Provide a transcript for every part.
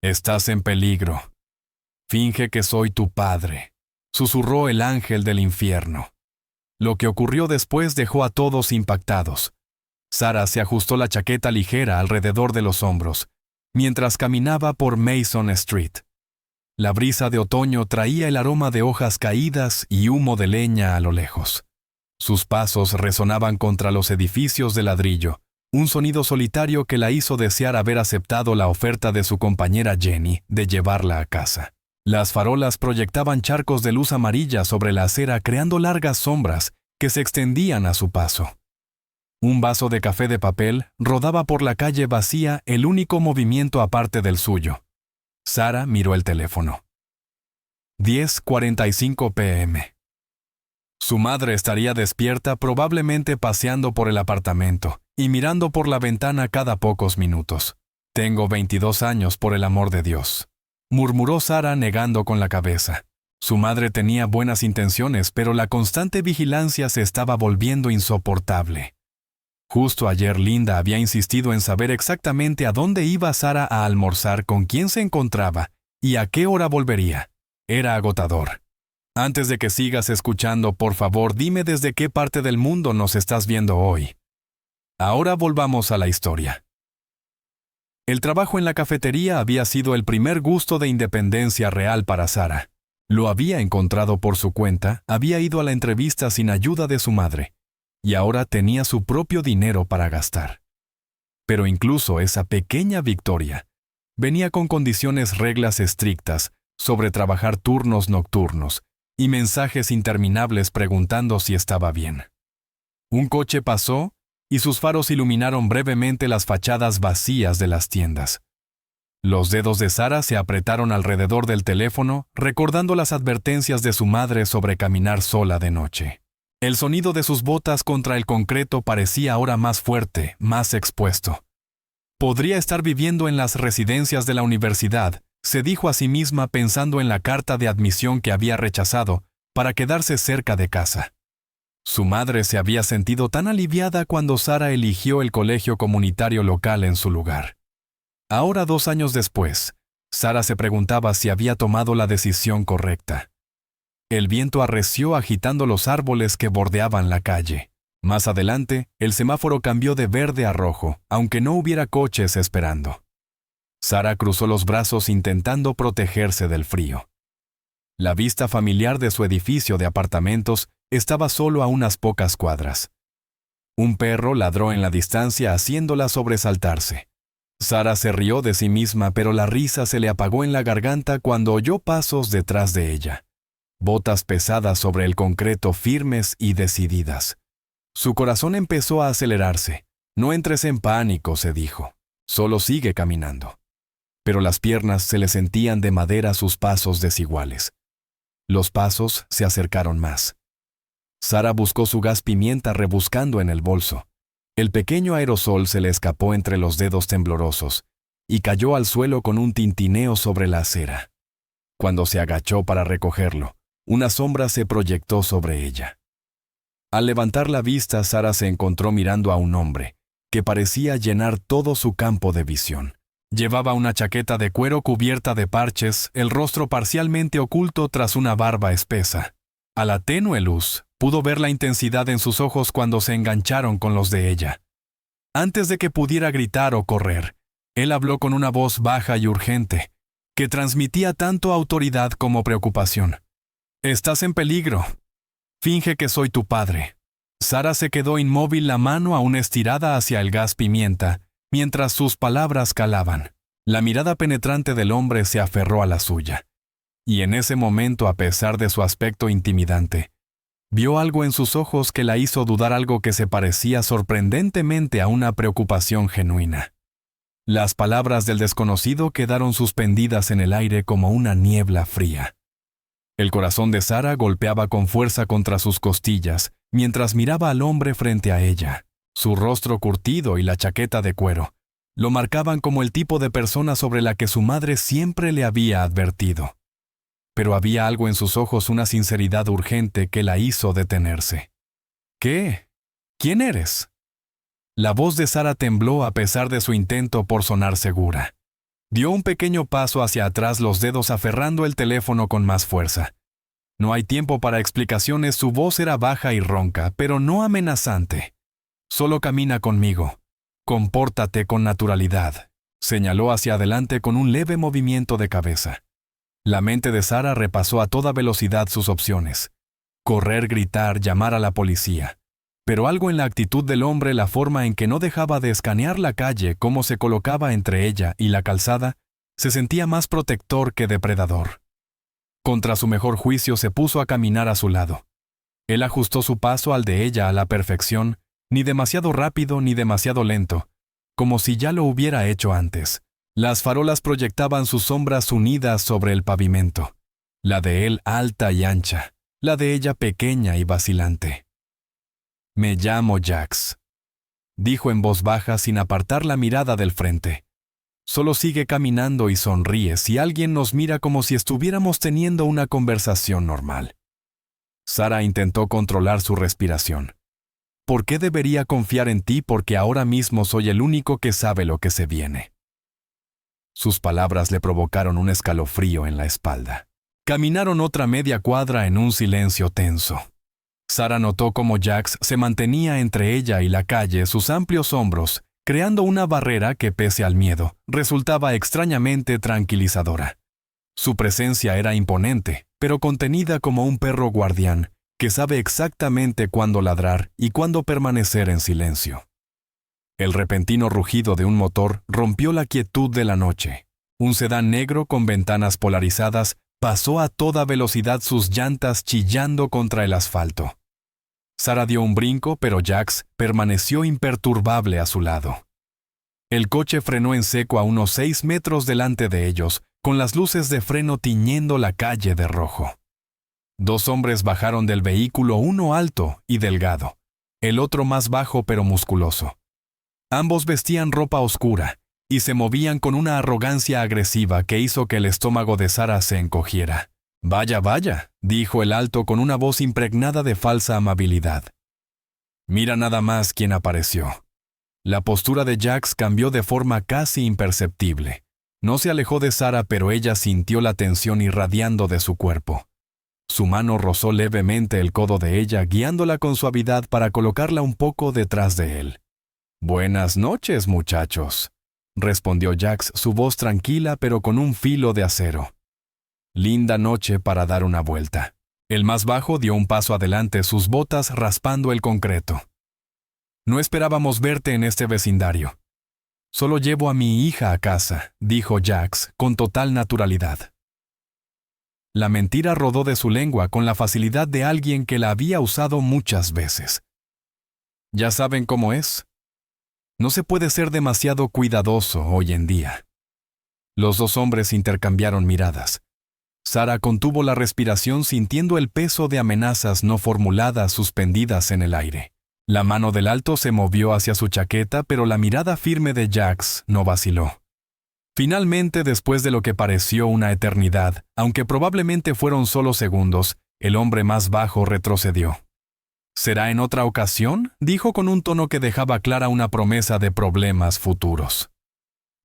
Estás en peligro. Finge que soy tu padre, susurró el ángel del infierno. Lo que ocurrió después dejó a todos impactados. Sara se ajustó la chaqueta ligera alrededor de los hombros, mientras caminaba por Mason Street. La brisa de otoño traía el aroma de hojas caídas y humo de leña a lo lejos. Sus pasos resonaban contra los edificios de ladrillo, un sonido solitario que la hizo desear haber aceptado la oferta de su compañera Jenny de llevarla a casa. Las farolas proyectaban charcos de luz amarilla sobre la acera, creando largas sombras que se extendían a su paso. Un vaso de café de papel rodaba por la calle vacía, el único movimiento aparte del suyo. Sara miró el teléfono. 10:45 p.m. Su madre estaría despierta, probablemente paseando por el apartamento y mirando por la ventana cada pocos minutos. Tengo 22 años, por el amor de Dios, murmuró Sara negando con la cabeza. Su madre tenía buenas intenciones, pero la constante vigilancia se estaba volviendo insoportable. Justo ayer Linda había insistido en saber exactamente a dónde iba Sara a almorzar, con quién se encontraba y a qué hora volvería. Era agotador. Antes de que sigas escuchando, por favor, dime desde qué parte del mundo nos estás viendo hoy. Ahora volvamos a la historia. El trabajo en la cafetería había sido el primer gusto de independencia real para Sara. Lo había encontrado por su cuenta, había ido a la entrevista sin ayuda de su madre, y ahora tenía su propio dinero para gastar. Pero incluso esa pequeña victoria venía con reglas estrictas sobre trabajar turnos nocturnos y mensajes interminables preguntando si estaba bien. Un coche pasó y sus faros iluminaron brevemente las fachadas vacías de las tiendas. Los dedos de Sara se apretaron alrededor del teléfono, recordando las advertencias de su madre sobre caminar sola de noche. El sonido de sus botas contra el concreto parecía ahora más fuerte, más expuesto. Podría estar viviendo en las residencias de la universidad, se dijo a sí misma pensando en la carta de admisión que había rechazado para quedarse cerca de casa. Su madre se había sentido tan aliviada cuando Sara eligió el colegio comunitario local en su lugar. Ahora, 2 años después, Sara se preguntaba si había tomado la decisión correcta. El viento arreció agitando los árboles que bordeaban la calle. Más adelante, el semáforo cambió de verde a rojo, aunque no hubiera coches esperando. Sara cruzó los brazos intentando protegerse del frío. La vista familiar de su edificio de apartamentos estaba solo a unas pocas cuadras. Un perro ladró en la distancia haciéndola sobresaltarse. Sara se rió de sí misma, pero la risa se le apagó en la garganta cuando oyó pasos detrás de ella. Botas pesadas sobre el concreto, firmes y decididas. Su corazón empezó a acelerarse. No entres en pánico, se dijo. Solo sigue caminando. Pero las piernas se le sentían de madera a sus pasos desiguales. Los pasos se acercaron más. Sara buscó su gas pimienta rebuscando en el bolso. El pequeño aerosol se le escapó entre los dedos temblorosos y cayó al suelo con un tintineo sobre la acera. Cuando se agachó para recogerlo, una sombra se proyectó sobre ella. Al levantar la vista, Sara se encontró mirando a un hombre que parecía llenar todo su campo de visión. Llevaba una chaqueta de cuero cubierta de parches, el rostro parcialmente oculto tras una barba espesa. A la tenue luz, pudo ver la intensidad en sus ojos cuando se engancharon con los de ella. Antes de que pudiera gritar o correr, él habló con una voz baja y urgente, que transmitía tanto autoridad como preocupación. «Estás en peligro. Finge que soy tu padre». Sara se quedó inmóvil, la mano aún estirada hacia el gas pimienta, mientras sus palabras calaban. La mirada penetrante del hombre se aferró a la suya. Y en ese momento, a pesar de su aspecto intimidante, vio algo en sus ojos que la hizo dudar, algo que se parecía sorprendentemente a una preocupación genuina. Las palabras del desconocido quedaron suspendidas en el aire como una niebla fría. El corazón de Sara golpeaba con fuerza contra sus costillas mientras miraba al hombre frente a ella. Su rostro curtido y la chaqueta de cuero lo marcaban como el tipo de persona sobre la que su madre siempre le había advertido. Pero había algo en sus ojos, una sinceridad urgente que la hizo detenerse. «¿Qué? ¿Quién eres?» La voz de Sara tembló a pesar de su intento por sonar segura. Dio un pequeño paso hacia atrás, los dedos aferrando el teléfono con más fuerza. No hay tiempo para explicaciones, su voz era baja y ronca, pero no amenazante. Solo camina conmigo. Compórtate con naturalidad, señaló hacia adelante con un leve movimiento de cabeza. La mente de Sara repasó a toda velocidad sus opciones. Correr, gritar, llamar a la policía. Pero algo en la actitud del hombre, la forma en que no dejaba de escanear la calle, cómo se colocaba entre ella y la calzada, se sentía más protector que depredador. Contra su mejor juicio se puso a caminar a su lado. Él ajustó su paso al de ella a la perfección, ni demasiado rápido ni demasiado lento, como si ya lo hubiera hecho antes. Las farolas proyectaban sus sombras unidas sobre el pavimento, la de él alta y ancha, la de ella pequeña y vacilante. «Me llamo Jax», dijo en voz baja sin apartar la mirada del frente. «Solo sigue caminando y sonríe si alguien nos mira como si estuviéramos teniendo una conversación normal». Sara intentó controlar su respiración. «¿Por qué debería confiar en ti? Porque ahora mismo soy el único que sabe lo que se viene». Sus palabras le provocaron un escalofrío en la espalda. Caminaron otra media cuadra en un silencio tenso. Sara notó cómo Jax se mantenía entre ella y la calle, sus amplios hombros, creando una barrera que, pese al miedo, resultaba extrañamente tranquilizadora. Su presencia era imponente, pero contenida como un perro guardián, que sabe exactamente cuándo ladrar y cuándo permanecer en silencio. El repentino rugido de un motor rompió la quietud de la noche. Un sedán negro con ventanas polarizadas pasó a toda velocidad, sus llantas chillando contra el asfalto. Sara dio un brinco, pero Jax permaneció imperturbable a su lado. El coche frenó en seco a unos 6 metros delante de ellos, con las luces de freno tiñendo la calle de rojo. 2 hombres bajaron del vehículo, uno alto y delgado, el otro más bajo pero musculoso. Ambos vestían ropa oscura y se movían con una arrogancia agresiva que hizo que el estómago de Sara se encogiera. «Vaya, vaya», dijo el alto con una voz impregnada de falsa amabilidad. «Mira nada más quién apareció». La postura de Jax cambió de forma casi imperceptible. No se alejó de Sara, pero ella sintió la tensión irradiando de su cuerpo. Su mano rozó levemente el codo de ella, guiándola con suavidad para colocarla un poco detrás de él. «Buenas noches, muchachos», respondió Jax, su voz tranquila pero con un filo de acero. «Linda noche para dar una vuelta». El más bajo dio un paso adelante, sus botas raspando el concreto. «No esperábamos verte en este vecindario». «Solo llevo a mi hija a casa», dijo Jax con total naturalidad. La mentira rodó de su lengua con la facilidad de alguien que la había usado muchas veces. «Ya saben cómo es. No se puede ser demasiado cuidadoso hoy en día». Los 2 hombres intercambiaron miradas. Sara contuvo la respiración sintiendo el peso de amenazas no formuladas suspendidas en el aire. La mano del alto se movió hacia su chaqueta, pero la mirada firme de Jax no vaciló. Finalmente, después de lo que pareció una eternidad, aunque probablemente fueron solo segundos, el hombre más bajo retrocedió. «¿Será en otra ocasión?», dijo con un tono que dejaba clara una promesa de problemas futuros.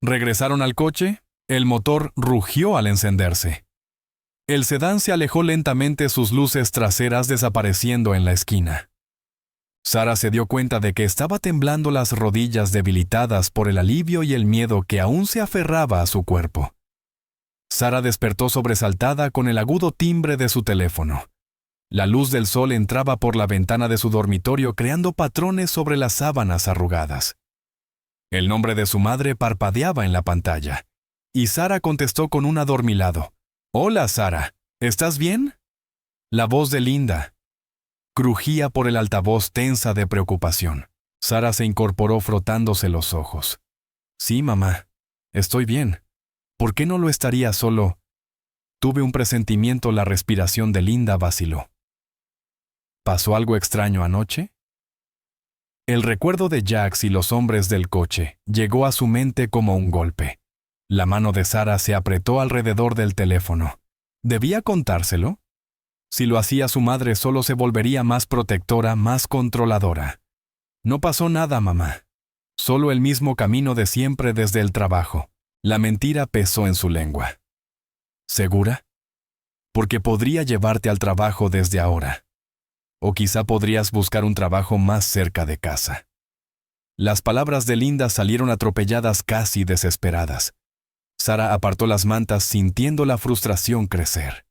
Regresaron al coche. El motor rugió al encenderse. El sedán se alejó lentamente, sus luces traseras desapareciendo en la esquina. Sara se dio cuenta de que estaba temblando, las rodillas debilitadas por el alivio y el miedo que aún se aferraba a su cuerpo. Sara despertó sobresaltada con el agudo timbre de su teléfono. La luz del sol entraba por la ventana de su dormitorio creando patrones sobre las sábanas arrugadas. El nombre de su madre parpadeaba en la pantalla, y Sara contestó con un adormilado. «Hola, Sara, ¿estás bien?». La voz de Linda crujía por el altavoz, tensa de preocupación. Sara se incorporó frotándose los ojos. «Sí, mamá, estoy bien. ¿Por qué no lo estaría solo?» Tuve un presentimiento, la respiración de Linda vaciló. ¿Pasó algo extraño anoche? El recuerdo de Jax y los hombres del coche llegó a su mente como un golpe. La mano de Sara se apretó alrededor del teléfono. ¿Debía contárselo? Si lo hacía, su madre solo se volvería más protectora, más controladora. «No pasó nada, mamá. Solo el mismo camino de siempre desde el trabajo. La mentira pesó en su lengua. ¿Segura? Porque podría llevarte al trabajo desde ahora. O quizá podrías buscar un trabajo más cerca de casa. Las palabras de Linda salieron atropelladas, casi desesperadas. Sara apartó las mantas sintiendo la frustración crecer.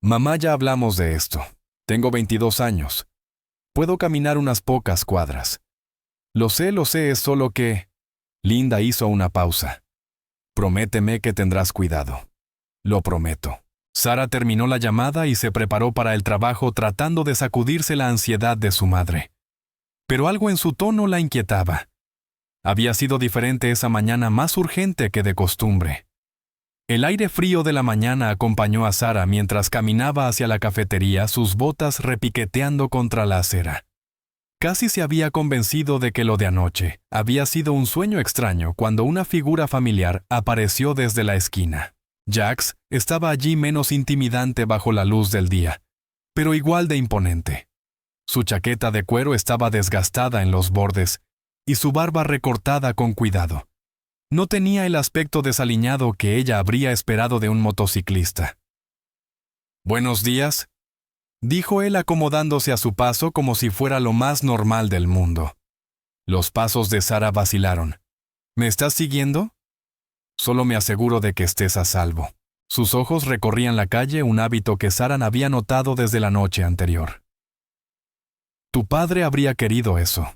Mamá, ya hablamos de esto. Tengo 22 años. Puedo caminar unas pocas cuadras. Lo sé, es solo que... Linda hizo una pausa. Prométeme que tendrás cuidado. Lo prometo. Sara terminó la llamada y se preparó para el trabajo tratando de sacudirse la ansiedad de su madre. Pero algo en su tono la inquietaba. Había sido diferente esa mañana, más urgente que de costumbre. El aire frío de la mañana acompañó a Sara mientras caminaba hacia la cafetería, sus botas repiqueteando contra la acera. Casi se había convencido de que lo de anoche había sido un sueño extraño cuando una figura familiar apareció desde la esquina. Jax estaba allí, menos intimidante bajo la luz del día, pero igual de imponente. Su chaqueta de cuero estaba desgastada en los bordes y su barba recortada con cuidado. No tenía el aspecto desaliñado que ella habría esperado de un motociclista. «Buenos días», dijo él acomodándose a su paso como si fuera lo más normal del mundo. Los pasos de Sara vacilaron. «¿Me estás siguiendo?» «Solo me aseguro de que estés a salvo». Sus ojos recorrían la calle, un hábito que Sara había notado desde la noche anterior. «Tu padre habría querido eso».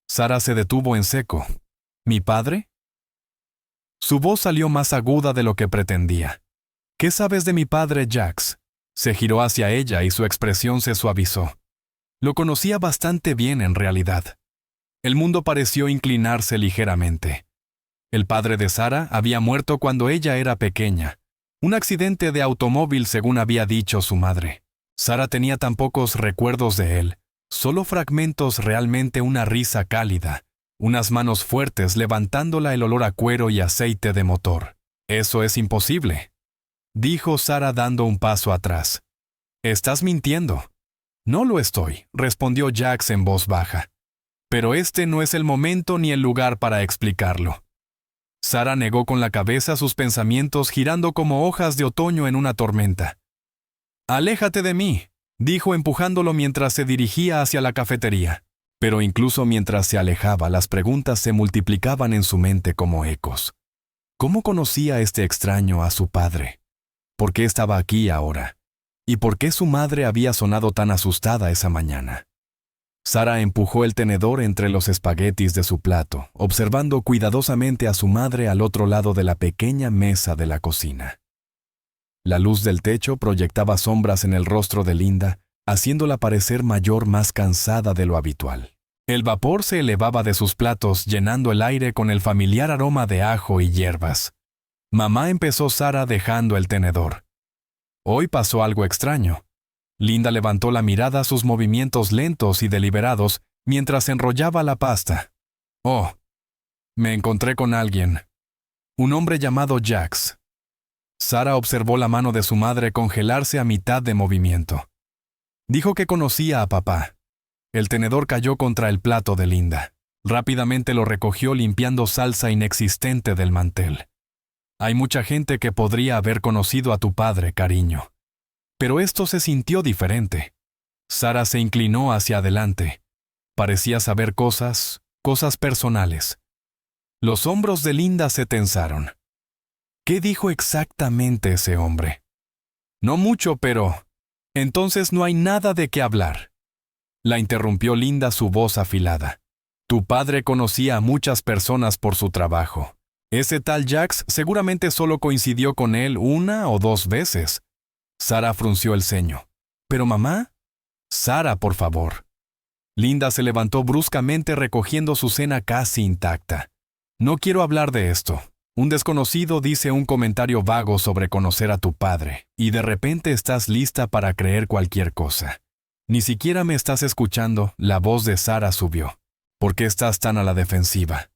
Sara se detuvo en seco. ¿Mi padre? Su voz salió más aguda de lo que pretendía. ¿Qué sabes de mi padre, Jax? Se giró hacia ella y su expresión se suavizó. Lo conocía bastante bien en realidad. El mundo pareció inclinarse ligeramente. El padre de Sara había muerto cuando ella era pequeña. Un accidente de automóvil, según había dicho su madre. Sara tenía tan pocos recuerdos de él, solo fragmentos, realmente una risa cálida, unas manos fuertes levantándola, el olor a cuero y aceite de motor. «Eso es imposible», dijo Sara dando un paso atrás. «Estás mintiendo». «No lo estoy», respondió Jax en voz baja. «Pero este no es el momento ni el lugar para explicarlo». Sara negó con la cabeza, sus pensamientos girando como hojas de otoño en una tormenta. «Aléjate de mí», dijo empujándolo mientras se dirigía hacia la cafetería. Pero incluso mientras se alejaba, las preguntas se multiplicaban en su mente como ecos. ¿Cómo conocía este extraño a su padre? ¿Por qué estaba aquí ahora? ¿Y por qué su madre había sonado tan asustada esa mañana? Sara empujó el tenedor entre los espaguetis de su plato, observando cuidadosamente a su madre al otro lado de la pequeña mesa de la cocina. La luz del techo proyectaba sombras en el rostro de Linda, haciéndola parecer mayor, más cansada de lo habitual. El vapor se elevaba de sus platos, llenando el aire con el familiar aroma de ajo y hierbas. «Mamá», empezó Sara dejando el tenedor. «Hoy pasó algo extraño». Linda levantó la mirada, sus movimientos lentos y deliberados, mientras enrollaba la pasta. «Oh, me encontré con alguien. Un hombre llamado Jax». Sara observó la mano de su madre congelarse a mitad de movimiento. Dijo que conocía a papá. El tenedor cayó contra el plato de Linda. Rápidamente lo recogió, limpiando salsa inexistente del mantel. «Hay mucha gente que podría haber conocido a tu padre, cariño». Pero esto se sintió diferente. Sara se inclinó hacia adelante. Parecía saber cosas personales. Los hombros de Linda se tensaron. ¿Qué dijo exactamente ese hombre? «No mucho, pero... entonces no hay nada de qué hablar». La interrumpió Linda, su voz afilada. «Tu padre conocía a muchas personas por su trabajo. Ese tal Jax seguramente solo coincidió con él 1 o 2 veces». Sara frunció el ceño. «¿Pero mamá?» «Sara, por favor». Linda se levantó bruscamente, recogiendo su cena casi intacta. «No quiero hablar de esto. Un desconocido dice un comentario vago sobre conocer a tu padre, y de repente estás lista para creer cualquier cosa. Ni siquiera me estás escuchando». La voz de Sara subió. «¿Por qué estás tan a la defensiva?»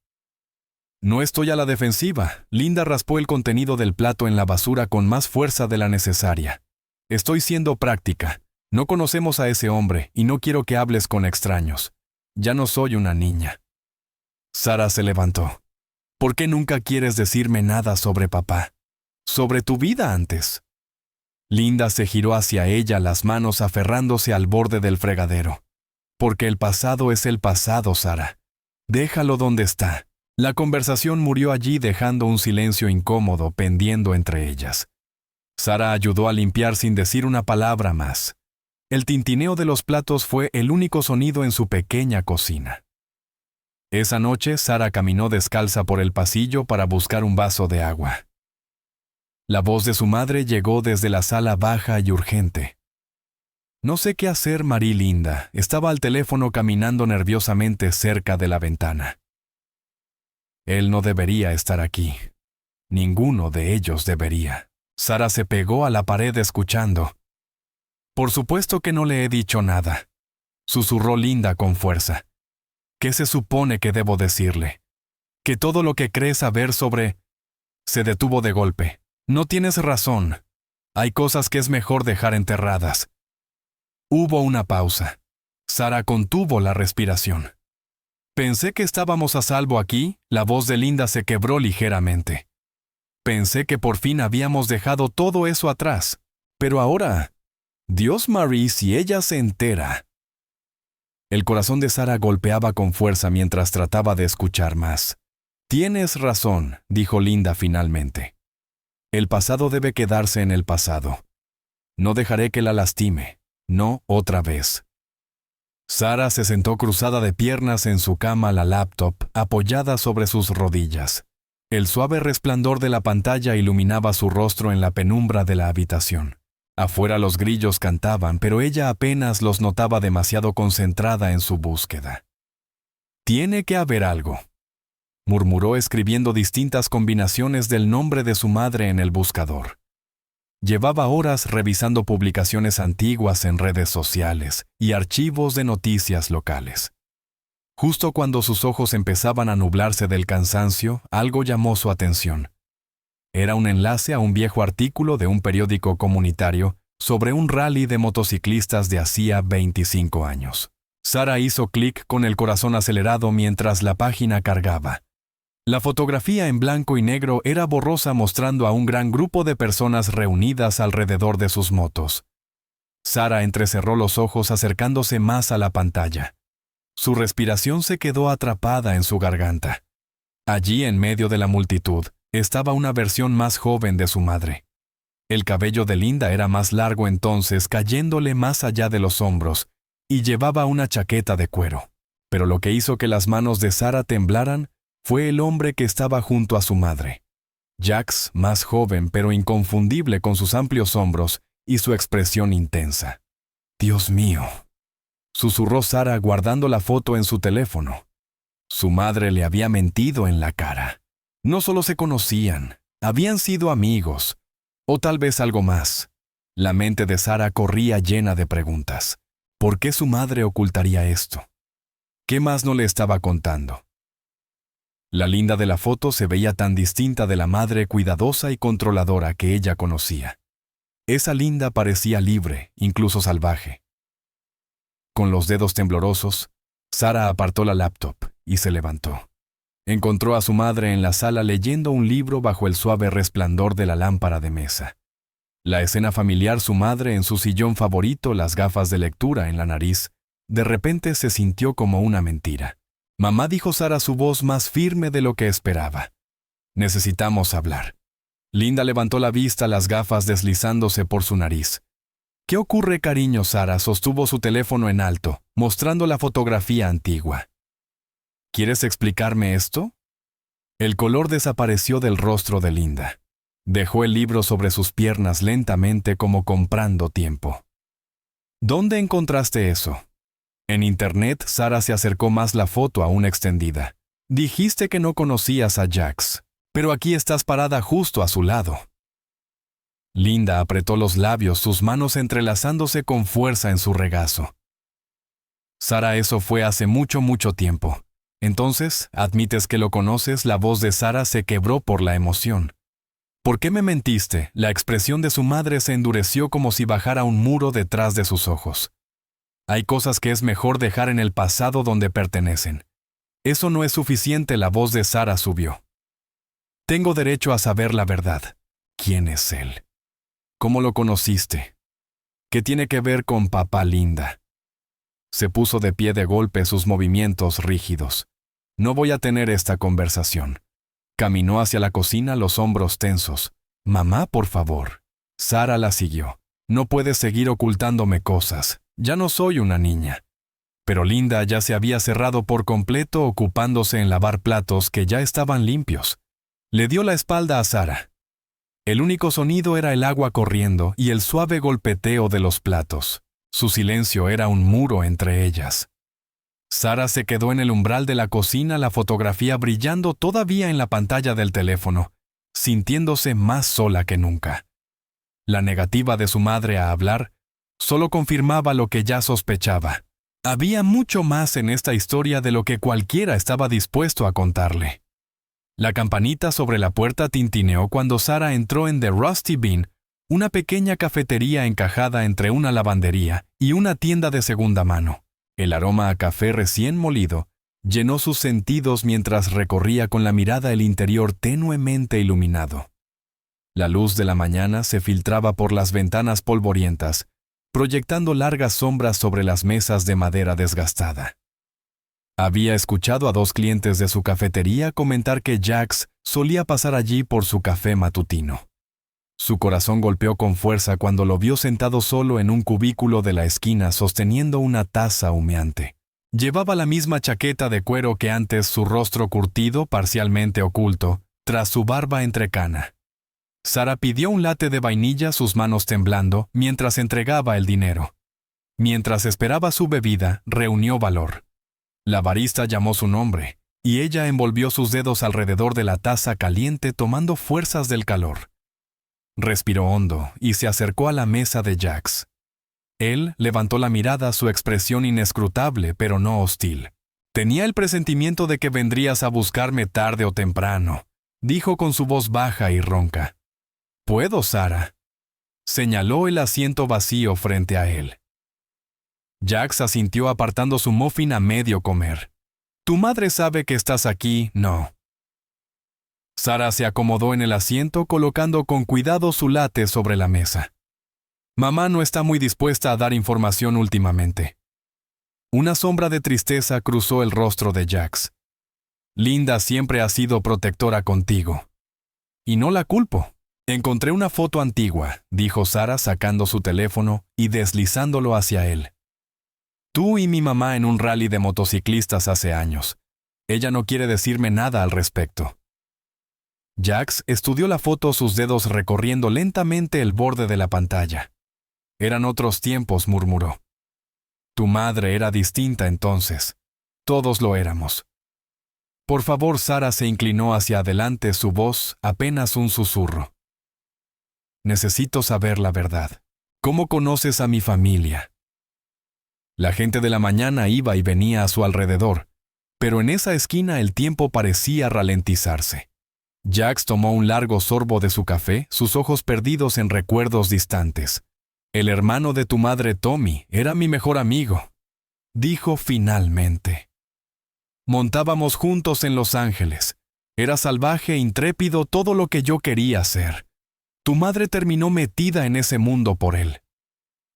«No estoy a la defensiva». Linda raspó el contenido del plato en la basura con más fuerza de la necesaria. «Estoy siendo práctica. No conocemos a ese hombre y no quiero que hables con extraños. Ya no soy una niña». Sara se levantó. ¿Por qué nunca quieres decirme nada sobre papá? Sobre tu vida antes. Linda se giró hacia ella, las manos aferrándose al borde del fregadero. Porque el pasado es el pasado, Sara. Déjalo donde está. La conversación murió allí, dejando un silencio incómodo pendiendo entre ellas. Sara ayudó a limpiar sin decir una palabra más. El tintineo de los platos fue el único sonido en su pequeña cocina. Esa noche, Sara caminó descalza por el pasillo para buscar un vaso de agua. La voz de su madre llegó desde la sala baja y urgente. No sé qué hacer, Marie linda. Estaba al teléfono caminando nerviosamente cerca de la ventana. Él no debería estar aquí. Ninguno de ellos debería. Sara se pegó a la pared escuchando. Por supuesto que no le he dicho nada, susurró Linda con fuerza. ¿Qué se supone que debo decirle? Que todo lo que crees saber sobre... Se detuvo de golpe. No tienes razón. Hay cosas que es mejor dejar enterradas. Hubo una pausa. Sara contuvo la respiración. Pensé que estábamos a salvo aquí, la voz de Linda se quebró ligeramente. Pensé que por fin habíamos dejado todo eso atrás. Pero ahora... Dios, Marie, si ella se entera... El corazón de Sara golpeaba con fuerza mientras trataba de escuchar más. Tienes razón, dijo Linda finalmente. El pasado debe quedarse en el pasado. No dejaré que la lastime. No otra vez. Sara se sentó cruzada de piernas en su cama, la laptop apoyada sobre sus rodillas. El suave resplandor de la pantalla iluminaba su rostro en la penumbra de la habitación. Afuera los grillos cantaban, pero ella apenas los notaba, demasiado concentrada en su búsqueda. Tiene que haber algo, murmuró escribiendo distintas combinaciones del nombre de su madre en el buscador. Llevaba horas revisando publicaciones antiguas en redes sociales y archivos de noticias locales. Justo cuando sus ojos empezaban a nublarse del cansancio, algo llamó su atención. Era un enlace a un viejo artículo de un periódico comunitario sobre un rally de motociclistas de hacía 25 años. Sara hizo clic con el corazón acelerado mientras la página cargaba. La fotografía en blanco y negro era borrosa, mostrando a un gran grupo de personas reunidas alrededor de sus motos. Sara entrecerró los ojos acercándose más a la pantalla. Su respiración se quedó atrapada en su garganta. Allí, en medio de la multitud, estaba una versión más joven de su madre. El cabello de Linda era más largo entonces, cayéndole más allá de los hombros, y llevaba una chaqueta de cuero. Pero lo que hizo que las manos de Sara temblaran fue el hombre que estaba junto a su madre. Jax, más joven pero inconfundible con sus amplios hombros y su expresión intensa. «Dios mío», susurró Sara guardando la foto en su teléfono. Su madre le había mentido en la cara. No solo se conocían, habían sido amigos, o tal vez algo más. La mente de Sara corría llena de preguntas. ¿Por qué su madre ocultaría esto? ¿Qué más no le estaba contando? La Linda de la foto se veía tan distinta de la madre cuidadosa y controladora que ella conocía. Esa Linda parecía libre, incluso salvaje. Con los dedos temblorosos, Sara apartó la laptop y se levantó. Encontró a su madre en la sala leyendo un libro bajo el suave resplandor de la lámpara de mesa. La escena familiar, su madre en su sillón favorito, las gafas de lectura en la nariz, de repente se sintió como una mentira. «Mamá», dijo Sara, su voz más firme de lo que esperaba. «Necesitamos hablar». Linda levantó la vista, las gafas deslizándose por su nariz. «¿Qué ocurre, cariño?». Sara sostuvo su teléfono en alto, mostrando la fotografía antigua. «¿Quieres explicarme esto?». El color desapareció del rostro de Linda. Dejó el libro sobre sus piernas lentamente, como comprando tiempo. «¿Dónde encontraste eso?». En internet. Sara se acercó más, la foto aún extendida. «Dijiste que no conocías a Jax, pero aquí estás parada justo a su lado». Linda apretó los labios, sus manos entrelazándose con fuerza en su regazo. «Sara, eso fue hace mucho, mucho tiempo. Entonces, ¿admites que lo conoces?». La voz de Sara se quebró por la emoción. «¿Por qué me mentiste?». La expresión de su madre se endureció como si bajara un muro detrás de sus ojos. «Hay cosas que es mejor dejar en el pasado donde pertenecen. Eso no es suficiente». La voz de Sara subió. Tengo derecho a saber la verdad. ¿Quién es él? ¿Cómo lo conociste? ¿Qué tiene que ver con papá Linda? Se puso de pie de golpe, sus movimientos rígidos. No voy a tener esta conversación. Caminó hacia la cocina, los hombros tensos. Mamá, por favor. Sara la siguió. No puedes seguir ocultándome cosas. Ya no soy una niña. Pero Linda ya se había cerrado por completo, ocupándose en lavar platos que ya estaban limpios. Le dio la espalda a Sara. El único sonido era el agua corriendo y el suave golpeteo de los platos. Su silencio era un muro entre ellas. Sara se quedó en el umbral de la cocina, la fotografía brillando todavía en la pantalla del teléfono, sintiéndose más sola que nunca. La negativa de su madre a hablar solo confirmaba lo que ya sospechaba. Había mucho más en esta historia de lo que cualquiera estaba dispuesto a contarle. La campanita sobre la puerta tintineó cuando Sara entró en The Rusty Bean, una pequeña cafetería encajada entre una lavandería y una tienda de segunda mano. El aroma a café recién molido llenó sus sentidos mientras recorría con la mirada el interior tenuemente iluminado. La luz de la mañana se filtraba por las ventanas polvorientas, proyectando largas sombras sobre las mesas de madera desgastada. Había escuchado a 2 clientes de su cafetería comentar que Jax solía pasar allí por su café matutino. Su corazón golpeó con fuerza cuando lo vio sentado solo en un cubículo de la esquina sosteniendo una taza humeante. Llevaba la misma chaqueta de cuero que antes, su rostro curtido, parcialmente oculto, tras su barba entrecana. Sara pidió un latte de vainilla, sus manos temblando, mientras entregaba el dinero. Mientras esperaba su bebida, reunió valor. La barista llamó su nombre, y ella envolvió sus dedos alrededor de la taza caliente tomando fuerzas del calor. Respiró hondo y se acercó a la mesa de Jax. Él levantó la mirada, su expresión inescrutable pero no hostil. Tenía el presentimiento de que vendrías a buscarme tarde o temprano, dijo con su voz baja y ronca. ¿Puedo, Sara? Señaló el asiento vacío frente a él. Jax asintió apartando su muffin a medio comer. ¿Tu madre sabe que estás aquí? No. Sara se acomodó en el asiento colocando con cuidado su latte sobre la mesa. Mamá no está muy dispuesta a dar información últimamente. Una sombra de tristeza cruzó el rostro de Jax. Linda siempre ha sido protectora contigo. Y no la culpo. Encontré una foto antigua, dijo Sara sacando su teléfono y deslizándolo hacia él. Tú y mi mamá en un rally de motociclistas hace años. Ella no quiere decirme nada al respecto. Jax estudió la foto, sus dedos recorriendo lentamente el borde de la pantalla. Eran otros tiempos, murmuró. Tu madre era distinta entonces. Todos lo éramos. Por favor, Sara se inclinó hacia adelante, su voz apenas un susurro. Necesito saber la verdad. ¿Cómo conoces a mi familia? La gente de la mañana iba y venía a su alrededor, pero en esa esquina el tiempo parecía ralentizarse. Jax tomó un largo sorbo de su café, sus ojos perdidos en recuerdos distantes. El hermano de tu madre, Tommy, era mi mejor amigo, dijo finalmente. Montábamos juntos en Los Ángeles. Era salvaje, intrépido, todo lo que yo quería ser. Tu madre terminó metida en ese mundo por él.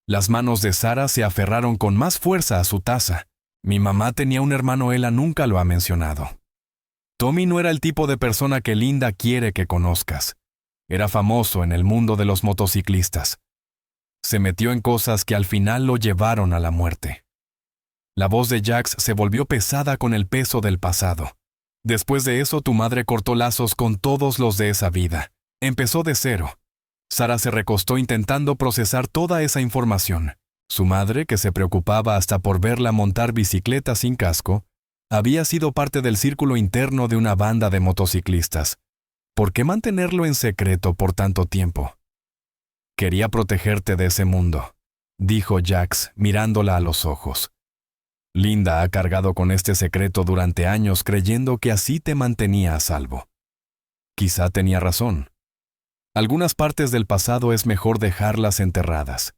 Las manos de Sara se aferraron con más fuerza a su taza. Mi mamá tenía un hermano, ella nunca lo ha mencionado. Tommy no era el tipo de persona que Linda quiere que conozcas. Era famoso en el mundo de los motociclistas. Se metió en cosas que al final lo llevaron a la muerte. La voz de Jax se volvió pesada con el peso del pasado. Después de eso, tu madre cortó lazos con todos los de esa vida. Empezó de cero. Sara se recostó intentando procesar toda esa información. Su madre, que se preocupaba hasta por verla montar bicicleta sin casco, había sido parte del círculo interno de una banda de motociclistas. ¿Por qué mantenerlo en secreto por tanto tiempo? Quería protegerte de ese mundo, dijo Jax, mirándola a los ojos. Linda ha cargado con este secreto durante años creyendo que así te mantenía a salvo. Quizá tenía razón. Algunas partes del pasado es mejor dejarlas enterradas.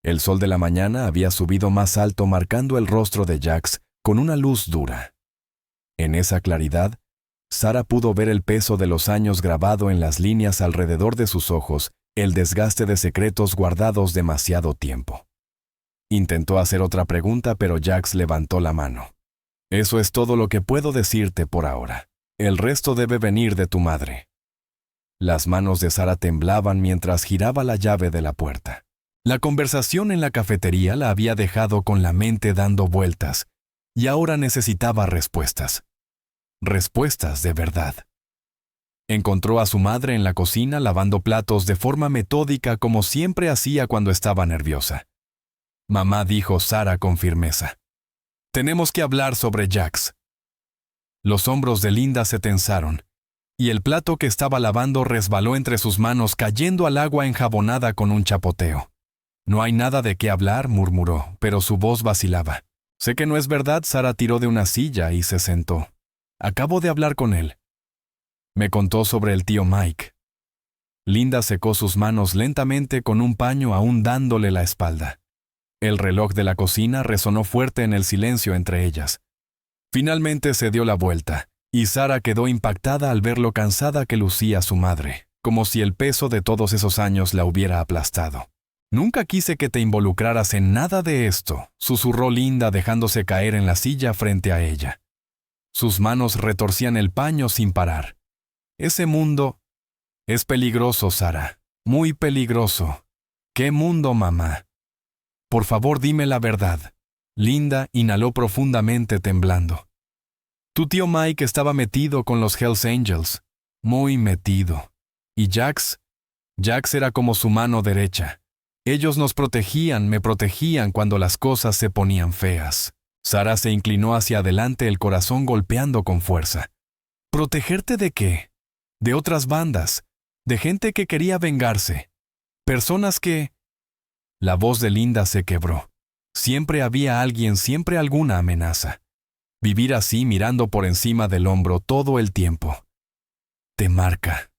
El sol de la mañana había subido más alto marcando el rostro de Jax con una luz dura. En esa claridad, Sara pudo ver el peso de los años grabado en las líneas alrededor de sus ojos, el desgaste de secretos guardados demasiado tiempo. Intentó hacer otra pregunta, pero Jax levantó la mano. Eso es todo lo que puedo decirte por ahora. El resto debe venir de tu madre. Las manos de Sara temblaban mientras giraba la llave de la puerta. La conversación en la cafetería la había dejado con la mente dando vueltas, y ahora necesitaba respuestas. Respuestas de verdad. Encontró a su madre en la cocina lavando platos de forma metódica como siempre hacía cuando estaba nerviosa. Mamá, dijo Sara con firmeza. Tenemos que hablar sobre Jax. Los hombros de Linda se tensaron, y el plato que estaba lavando resbaló entre sus manos cayendo al agua enjabonada con un chapoteo. No hay nada de qué hablar, murmuró, pero su voz vacilaba. Sé que no es verdad. Sara tiró de una silla y se sentó. Acabo de hablar con él. Me contó sobre el tío Mike. Linda secó sus manos lentamente con un paño aún dándole la espalda. El reloj de la cocina resonó fuerte en el silencio entre ellas. Finalmente se dio la vuelta, y Sara quedó impactada al ver lo cansada que lucía su madre, como si el peso de todos esos años la hubiera aplastado. Nunca quise que te involucraras en nada de esto, susurró Linda dejándose caer en la silla frente a ella. Sus manos retorcían el paño sin parar. Ese mundo es peligroso, Sara, muy peligroso. ¿Qué mundo, mamá? Por favor, dime la verdad. Linda inhaló profundamente temblando. Tu tío Mike estaba metido con los Hells Angels, muy metido. Y Jax era como su mano derecha. Ellos nos protegían, me protegían cuando las cosas se ponían feas. Sara se inclinó hacia adelante, el corazón golpeando con fuerza. ¿Protegerte de qué? De otras bandas, de gente que quería vengarse. Personas que... La voz de Linda se quebró. Siempre había alguien, siempre alguna amenaza. Vivir así mirando por encima del hombro todo el tiempo. Te marca.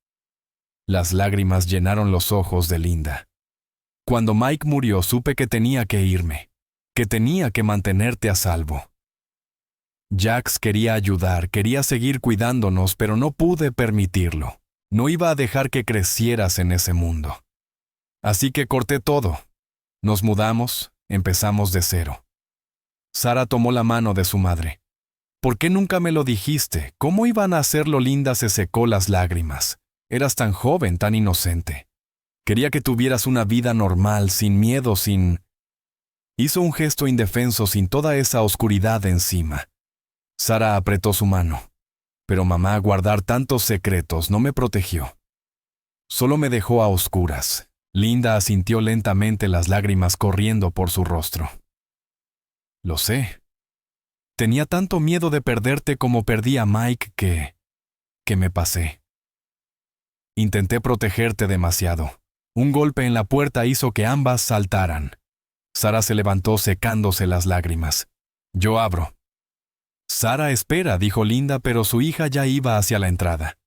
Las lágrimas llenaron los ojos de Linda. Cuando Mike murió supe que tenía que irme, que tenía que mantenerte a salvo. Jax quería ayudar, quería seguir cuidándonos, pero no pude permitirlo. No iba a dejar que crecieras en ese mundo. Así que corté todo. Nos mudamos, empezamos de cero. Sara tomó la mano de su madre. ¿Por qué nunca me lo dijiste? ¿Cómo iban a hacerlo? Linda se secó las lágrimas. Eras tan joven, tan inocente. Quería que tuvieras una vida normal, sin miedo, sin... Hizo un gesto indefenso sin toda esa oscuridad encima. Sara apretó su mano. Pero mamá, guardar tantos secretos no me protegió. Solo me dejó a oscuras. Linda asintió lentamente, las lágrimas corriendo por su rostro. Lo sé. Tenía tanto miedo de perderte como perdí a Mike que me pasé. Intenté protegerte demasiado. Un golpe en la puerta hizo que ambas saltaran. Sara se levantó secándose las lágrimas. Yo abro. Sara, espera, dijo Linda, pero su hija ya iba hacia la entrada.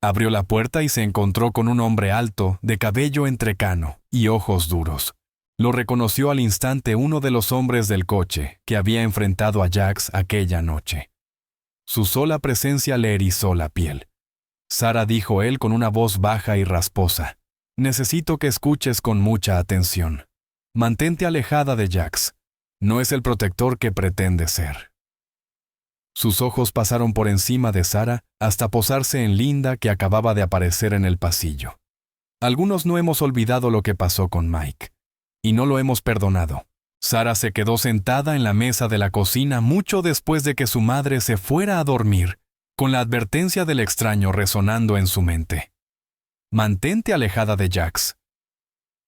Abrió la puerta y se encontró con un hombre alto, de cabello entrecano y ojos duros. Lo reconoció al instante, uno de los hombres del coche que había enfrentado a Jax aquella noche. Su sola presencia le erizó la piel. Sara, dijo él con una voz baja y rasposa. Necesito que escuches con mucha atención. Mantente alejada de Jax. No es el protector que pretende ser. Sus ojos pasaron por encima de Sara hasta posarse en Linda, que acababa de aparecer en el pasillo. Algunos no hemos olvidado lo que pasó con Mike. Y no lo hemos perdonado. Sara se quedó sentada en la mesa de la cocina mucho después de que su madre se fuera a dormir, con la advertencia del extraño resonando en su mente. Mantente alejada de Jax.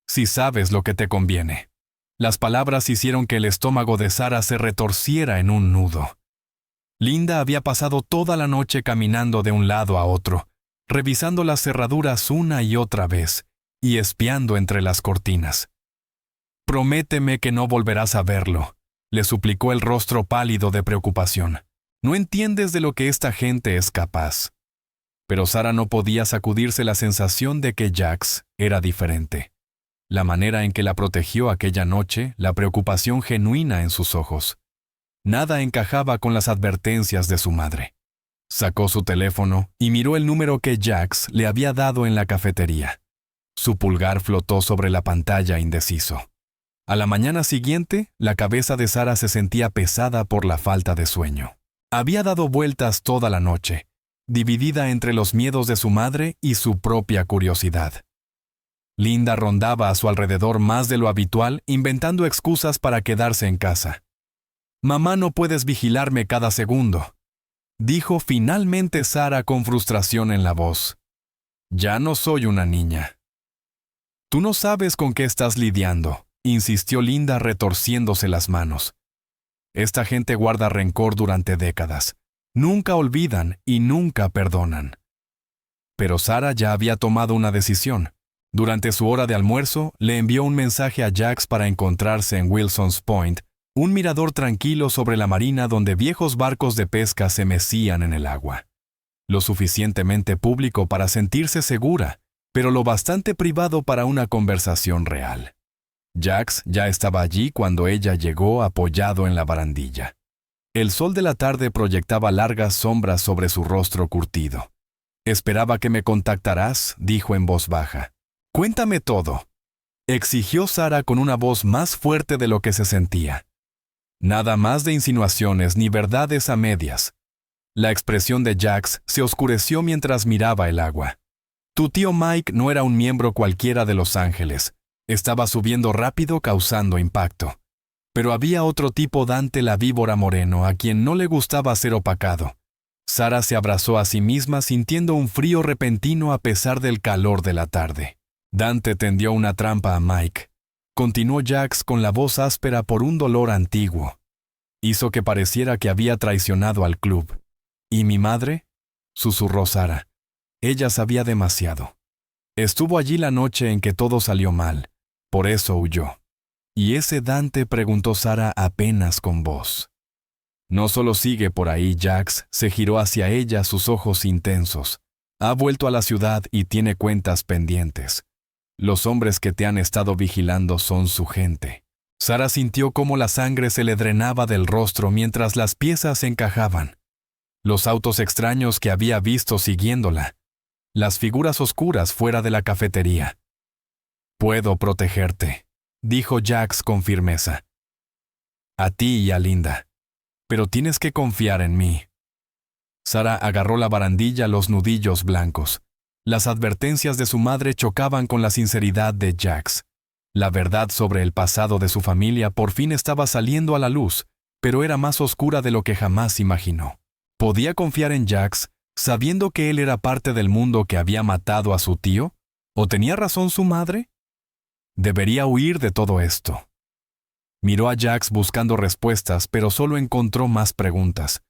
Si sabes lo que te conviene. Las palabras hicieron que el estómago de Sara se retorciera en un nudo. Linda había pasado toda la noche caminando de un lado a otro, revisando las cerraduras una y otra vez, y espiando entre las cortinas. Prométeme que no volverás a verlo, le suplicó el rostro pálido de preocupación. No entiendes de lo que esta gente es capaz. Pero Sara no podía sacudirse la sensación de que Jax era diferente. La manera en que la protegió aquella noche, la preocupación genuina en sus ojos. Nada encajaba con las advertencias de su madre. Sacó su teléfono y miró el número que Jax le había dado en la cafetería. Su pulgar flotó sobre la pantalla indeciso. A la mañana siguiente, la cabeza de Sara se sentía pesada por la falta de sueño. Había dado vueltas toda la noche, dividida entre los miedos de su madre y su propia curiosidad. Linda rondaba a su alrededor más de lo habitual, inventando excusas para quedarse en casa. «Mamá, no puedes vigilarme cada segundo», dijo finalmente Sara con frustración en la voz. «Ya no soy una niña». «Tú no sabes con qué estás lidiando», insistió Linda retorciéndose las manos. «Esta gente guarda rencor durante décadas. Nunca olvidan y nunca perdonan». Pero Sara ya había tomado una decisión. Durante su hora de almuerzo, le envió un mensaje a Jax para encontrarse en Wilson's Point, un mirador tranquilo sobre la marina donde viejos barcos de pesca se mecían en el agua. Lo suficientemente público para sentirse segura, pero lo bastante privado para una conversación real. Jax ya estaba allí cuando ella llegó apoyado en la barandilla. El sol de la tarde proyectaba largas sombras sobre su rostro curtido. «Esperaba que me contactarás», dijo en voz baja. «Cuéntame todo», exigió Sara con una voz más fuerte de lo que se sentía. Nada más de insinuaciones ni verdades a medias. La expresión de Jax se oscureció mientras miraba el agua. «Tu tío Mike no era un miembro cualquiera de Los Ángeles. Estaba subiendo rápido causando impacto. Pero había otro tipo, Dante la víbora Moreno, a quien no le gustaba ser opacado». Sara se abrazó a sí misma sintiendo un frío repentino a pesar del calor de la tarde. «Dante tendió una trampa a Mike», continuó Jax con la voz áspera por un dolor antiguo. «Hizo que pareciera que había traicionado al club. ¿Y mi madre?», susurró Sara. Ella sabía demasiado. Estuvo allí la noche en que todo salió mal. Por eso huyó. «¿Y ese Dante?», preguntó Sara apenas con voz. «No solo sigue por ahí», Jax se giró hacia ella, sus ojos intensos. «Ha vuelto a la ciudad y tiene cuentas pendientes. Los hombres que te han estado vigilando son su gente». Sara sintió cómo la sangre se le drenaba del rostro mientras las piezas se encajaban. Los autos extraños que había visto siguiéndola. Las figuras oscuras fuera de la cafetería. «Puedo protegerte», dijo Jax con firmeza. «A ti y a Linda. Pero tienes que confiar en mí». Sara agarró la barandilla, los nudillos blancos. Las advertencias de su madre chocaban con la sinceridad de Jax. La verdad sobre el pasado de su familia por fin estaba saliendo a la luz, pero era más oscura de lo que jamás imaginó. ¿Podía confiar en Jax, sabiendo que él era parte del mundo que había matado a su tío? ¿O tenía razón su madre? Debería huir de todo esto. Miró a Jax buscando respuestas, pero solo encontró más preguntas.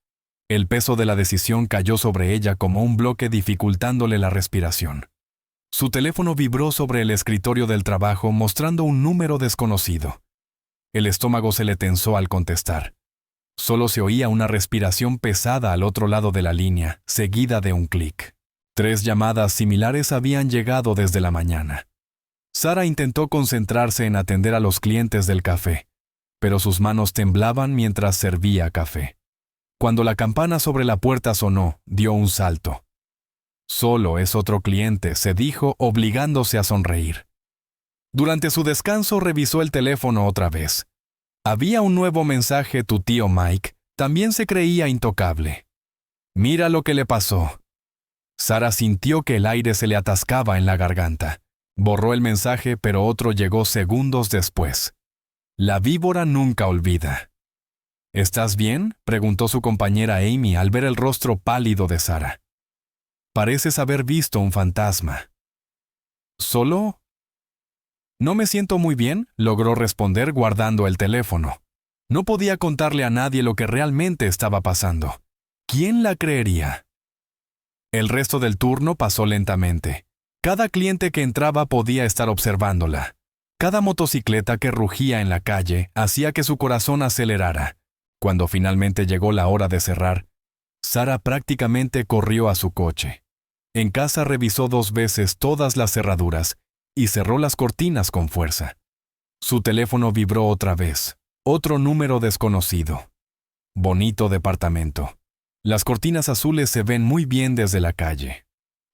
El peso de la decisión cayó sobre ella como un bloque, dificultándole la respiración. Su teléfono vibró sobre el escritorio del trabajo, mostrando un número desconocido. El estómago se le tensó al contestar. Solo se oía una respiración pesada al otro lado de la línea, seguida de un clic. 3 llamadas similares habían llegado desde la mañana. Sara intentó concentrarse en atender a los clientes del café, pero sus manos temblaban mientras servía café. Cuando la campana sobre la puerta sonó, dio un salto. «Solo es otro cliente», se dijo, obligándose a sonreír. Durante su descanso revisó el teléfono otra vez. Había un nuevo mensaje. «Tu tío Mike también se creía intocable. Mira lo que le pasó». Sara sintió que el aire se le atascaba en la garganta. Borró el mensaje, pero otro llegó segundos después. «La víbora nunca olvida». «¿Estás bien?», preguntó su compañera Amy al ver el rostro pálido de Sara. «Pareces haber visto un fantasma». «¿Solo?» «No me siento muy bien», logró responder guardando el teléfono. No podía contarle a nadie lo que realmente estaba pasando. ¿Quién la creería? El resto del turno pasó lentamente. Cada cliente que entraba podía estar observándola. Cada motocicleta que rugía en la calle hacía que su corazón acelerara. Cuando finalmente llegó la hora de cerrar, Sara prácticamente corrió a su coche. En casa revisó 2 veces todas las cerraduras y cerró las cortinas con fuerza. Su teléfono vibró otra vez. Otro número desconocido. Bonito departamento. Las cortinas azules se ven muy bien desde la calle.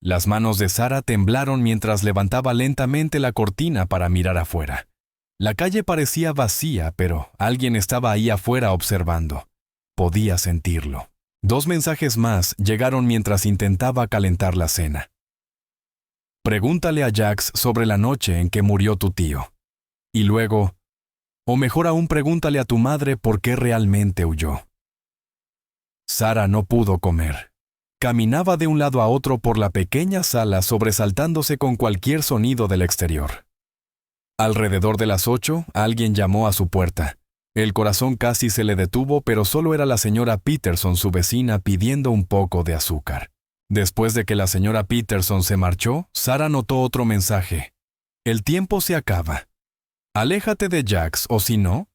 Las manos de Sara temblaron mientras levantaba lentamente la cortina para mirar afuera. La calle parecía vacía, pero alguien estaba ahí afuera observando. Podía sentirlo. 2 mensajes más llegaron mientras intentaba calentar la cena. Pregúntale a Jax sobre la noche en que murió tu tío. Y luego, o mejor aún, pregúntale a tu madre por qué realmente huyó. Sara no pudo comer. Caminaba de un lado a otro por la pequeña sala sobresaltándose con cualquier sonido del exterior. Alrededor de las 8, alguien llamó a su puerta. El corazón casi se le detuvo, pero solo era la señora Peterson, su vecina, pidiendo un poco de azúcar. Después de que la señora Peterson se marchó, Sara notó otro mensaje. El tiempo se acaba. Aléjate de Jax, o si no.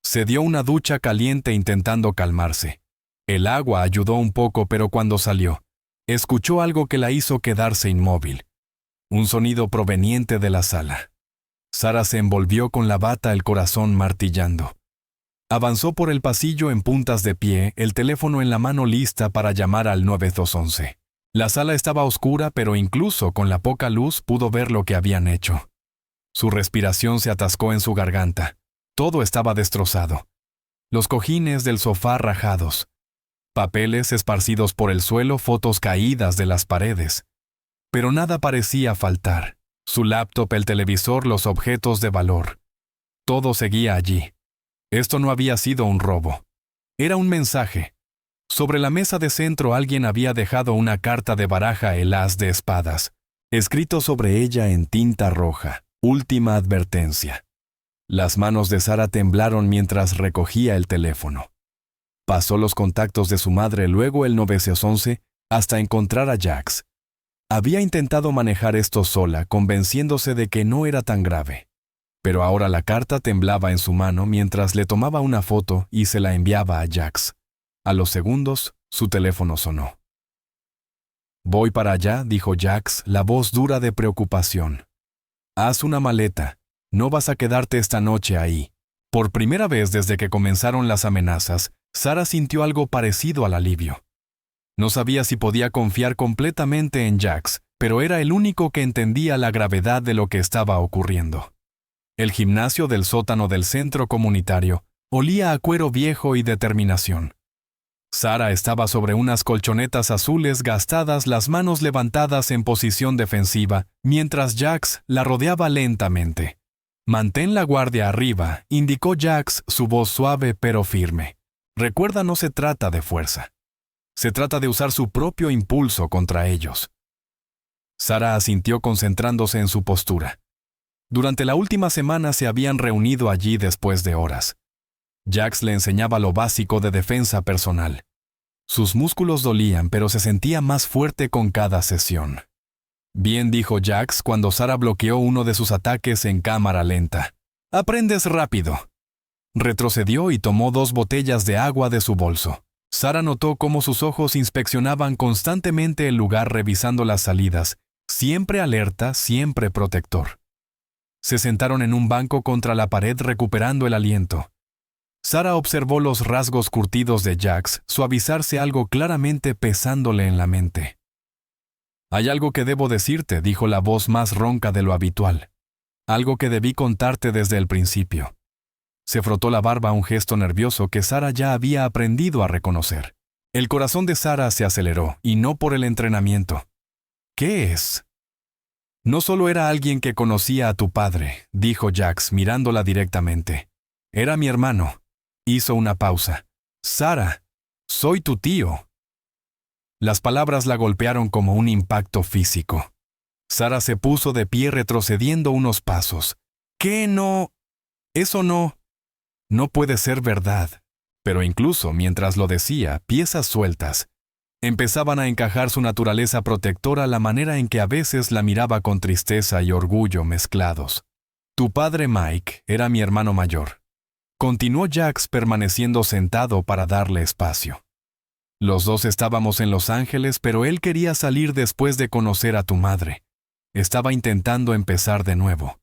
Se dio una ducha caliente intentando calmarse. El agua ayudó un poco, pero cuando salió, escuchó algo que la hizo quedarse inmóvil. Un sonido proveniente de la sala. Sara se envolvió con la bata, el corazón martillando. Avanzó por el pasillo en puntas de pie, el teléfono en la mano lista para llamar al 911. La sala estaba oscura, pero incluso con la poca luz pudo ver lo que habían hecho. Su respiración se atascó en su garganta. Todo estaba destrozado. Los cojines del sofá rajados. Papeles esparcidos por el suelo, fotos caídas de las paredes. Pero nada parecía faltar. Su laptop, el televisor, los objetos de valor. Todo seguía allí. Esto no había sido un robo. Era un mensaje. Sobre la mesa de centro alguien había dejado una carta de baraja, el as de espadas, escrito sobre ella en tinta roja. Última advertencia. Las manos de Sara temblaron mientras recogía el teléfono. Pasó los contactos de su madre, luego el 911, hasta encontrar a Jax. Había intentado manejar esto sola, convenciéndose de que no era tan grave. Pero ahora la carta temblaba en su mano mientras le tomaba una foto y se la enviaba a Jax. A los segundos, su teléfono sonó. «Voy para allá», dijo Jax, la voz dura de preocupación. «Haz una maleta. No vas a quedarte esta noche ahí». Por primera vez desde que comenzaron las amenazas, Sara sintió algo parecido al alivio. No sabía si podía confiar completamente en Jax, pero era el único que entendía la gravedad de lo que estaba ocurriendo. El gimnasio del sótano del centro comunitario olía a cuero viejo y determinación. Sara estaba sobre unas colchonetas azules gastadas, las manos levantadas en posición defensiva, mientras Jax la rodeaba lentamente. «Mantén la guardia arriba», indicó Jax, su voz suave pero firme. «Recuerda, no se trata de fuerza. Se trata de usar su propio impulso contra ellos». Sara asintió concentrándose en su postura. Durante la última semana se habían reunido allí después de horas. Jax le enseñaba lo básico de defensa personal. Sus músculos dolían, pero se sentía más fuerte con cada sesión. «Bien», dijo Jax cuando Sara bloqueó uno de sus ataques en cámara lenta. «Aprendes rápido». Retrocedió y tomó 2 botellas de agua de su bolso. Sara notó cómo sus ojos inspeccionaban constantemente el lugar, revisando las salidas, siempre alerta, siempre protector. Se sentaron en un banco contra la pared recuperando el aliento. Sara observó los rasgos curtidos de Jax suavizarse, algo claramente pesándole en la mente. «Hay algo que debo decirte», dijo la voz más ronca de lo habitual. «Algo que debí contarte desde el principio». Se frotó la barba, un gesto nervioso que Sara ya había aprendido a reconocer. El corazón de Sara se aceleró, y no por el entrenamiento. «¿Qué es?» «No solo era alguien que conocía a tu padre», dijo Jax mirándola directamente. «Era mi hermano». Hizo una pausa. «Sara, soy tu tío». Las palabras la golpearon como un impacto físico. Sara se puso de pie, retrocediendo unos pasos. «¿Qué no? Eso no puede ser verdad». Pero incluso mientras lo decía, piezas sueltas empezaban a encajar su naturaleza protectora, la manera en que a veces la miraba con tristeza y orgullo mezclados. «Tu padre Mike era mi hermano mayor», continuó Jax, permaneciendo sentado para darle espacio. «Los dos estábamos en Los Ángeles, pero él quería salir después de conocer a tu madre. Estaba intentando empezar de nuevo».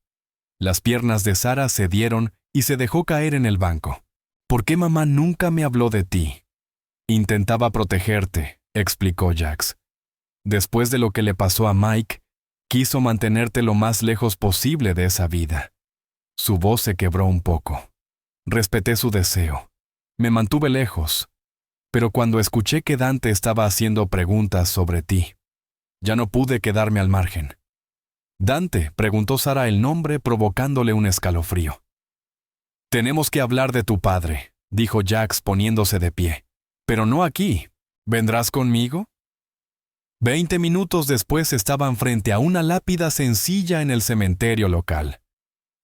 Las piernas de Sara cedieron y se dejó caer en el banco. «¿Por qué mamá nunca me habló de ti?» Intentaba protegerte, explicó Jax. Después de lo que le pasó a Mike, quiso mantenerte lo más lejos posible de esa vida. Su voz se quebró un poco. Respeté su deseo. Me mantuve lejos. Pero cuando escuché que Dante estaba haciendo preguntas sobre ti, ya no pude quedarme al margen. Dante, preguntó Sara el nombre provocándole un escalofrío. Tenemos que hablar de tu padre, dijo Jax poniéndose de pie. Pero no aquí. ¿Vendrás conmigo? 20 minutos después estaban frente a una lápida sencilla en el cementerio local.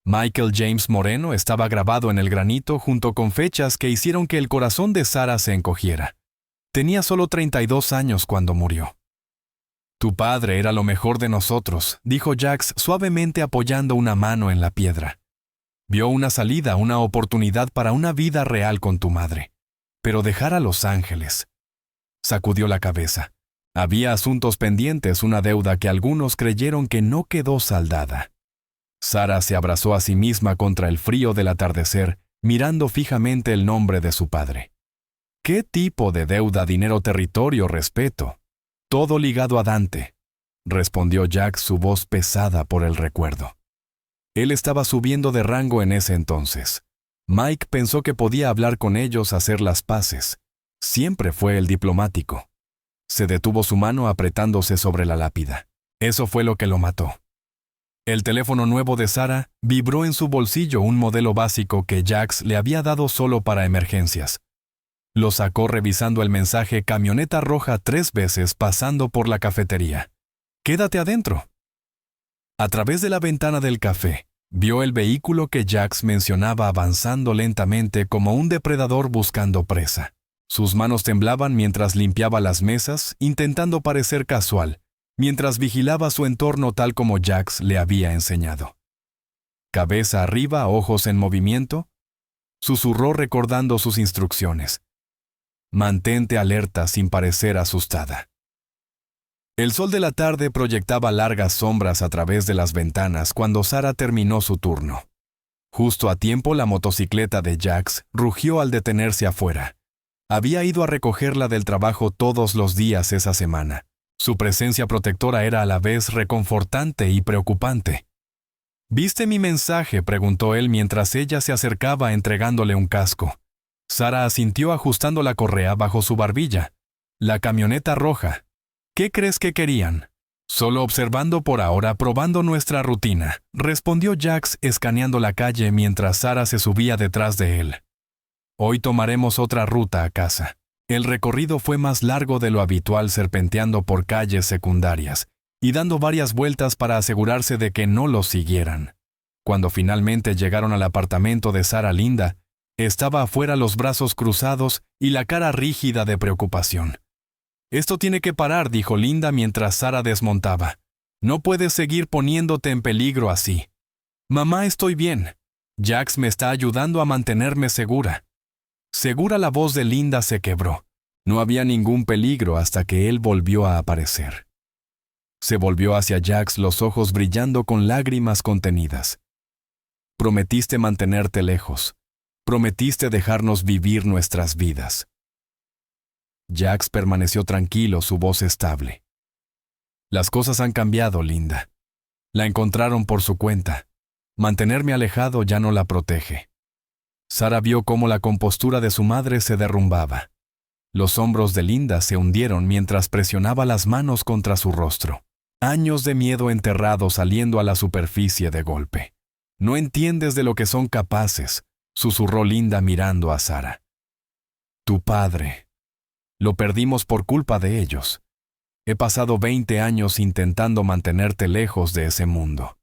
Michael James Moreno estaba grabado en el granito junto con fechas que hicieron que el corazón de Sara se encogiera. Tenía solo 32 años cuando murió. Tu padre era lo mejor de nosotros, dijo Jax suavemente apoyando una mano en la piedra. Vio una salida, una oportunidad para una vida real con tu madre. Pero dejar a Los Ángeles. Sacudió la cabeza. Había asuntos pendientes, una deuda que algunos creyeron que no quedó saldada. Sara se abrazó a sí misma contra el frío del atardecer, mirando fijamente el nombre de su padre. ¿Qué tipo de deuda? Dinero, territorio, respeto. Todo ligado a Dante, respondió Jax, su voz pesada por el recuerdo. Él estaba subiendo de rango en ese entonces. Mike pensó que podía hablar con ellos, hacer las paces. Siempre fue el diplomático. Se detuvo su mano apretándose sobre la lápida. Eso fue lo que lo mató. El teléfono nuevo de Sara vibró en su bolsillo, un modelo básico que Jax le había dado solo para emergencias. Lo sacó revisando el mensaje camioneta roja 3 veces pasando por la cafetería. «Quédate adentro». A través de la ventana del café, vio el vehículo que Jax mencionaba avanzando lentamente como un depredador buscando presa. Sus manos temblaban mientras limpiaba las mesas, intentando parecer casual, mientras vigilaba su entorno tal como Jax le había enseñado. Cabeza arriba, ojos en movimiento, susurró recordando sus instrucciones. Mantente alerta sin parecer asustada. El sol de la tarde proyectaba largas sombras a través de las ventanas cuando Sara terminó su turno. Justo a tiempo la motocicleta de Jax rugió al detenerse afuera. Había ido a recogerla del trabajo todos los días esa semana. Su presencia protectora era a la vez reconfortante y preocupante. ¿Viste mi mensaje?, preguntó él mientras ella se acercaba entregándole un casco. Sara asintió ajustando la correa bajo su barbilla. La camioneta roja. ¿Qué crees que querían? Solo observando por ahora, probando nuestra rutina, respondió Jax escaneando la calle mientras Sara se subía detrás de él. Hoy tomaremos otra ruta a casa. El recorrido fue más largo de lo habitual, serpenteando por calles secundarias y dando varias vueltas para asegurarse de que no los siguieran. Cuando finalmente llegaron al apartamento de Sara, Linda estaba afuera, los brazos cruzados y la cara rígida de preocupación. «Esto tiene que parar», dijo Linda mientras Sara desmontaba. «No puedes seguir poniéndote en peligro así». «Mamá, estoy bien. Jax me está ayudando a mantenerme segura». Segura, la voz de Linda se quebró. No había ningún peligro hasta que él volvió a aparecer. Se volvió hacia Jax, los ojos brillando con lágrimas contenidas. «Prometiste mantenerte lejos. Prometiste dejarnos vivir nuestras vidas». Jax permaneció tranquilo, su voz estable. «Las cosas han cambiado, Linda. La encontraron por su cuenta. Mantenerme alejado ya no la protege». Sara vio cómo la compostura de su madre se derrumbaba. Los hombros de Linda se hundieron mientras presionaba las manos contra su rostro. Años de miedo enterrados saliendo a la superficie de golpe. «No entiendes de lo que son capaces», susurró Linda mirando a Sara. «Tu padre. Lo perdimos por culpa de ellos. He pasado 20 años intentando mantenerte lejos de ese mundo.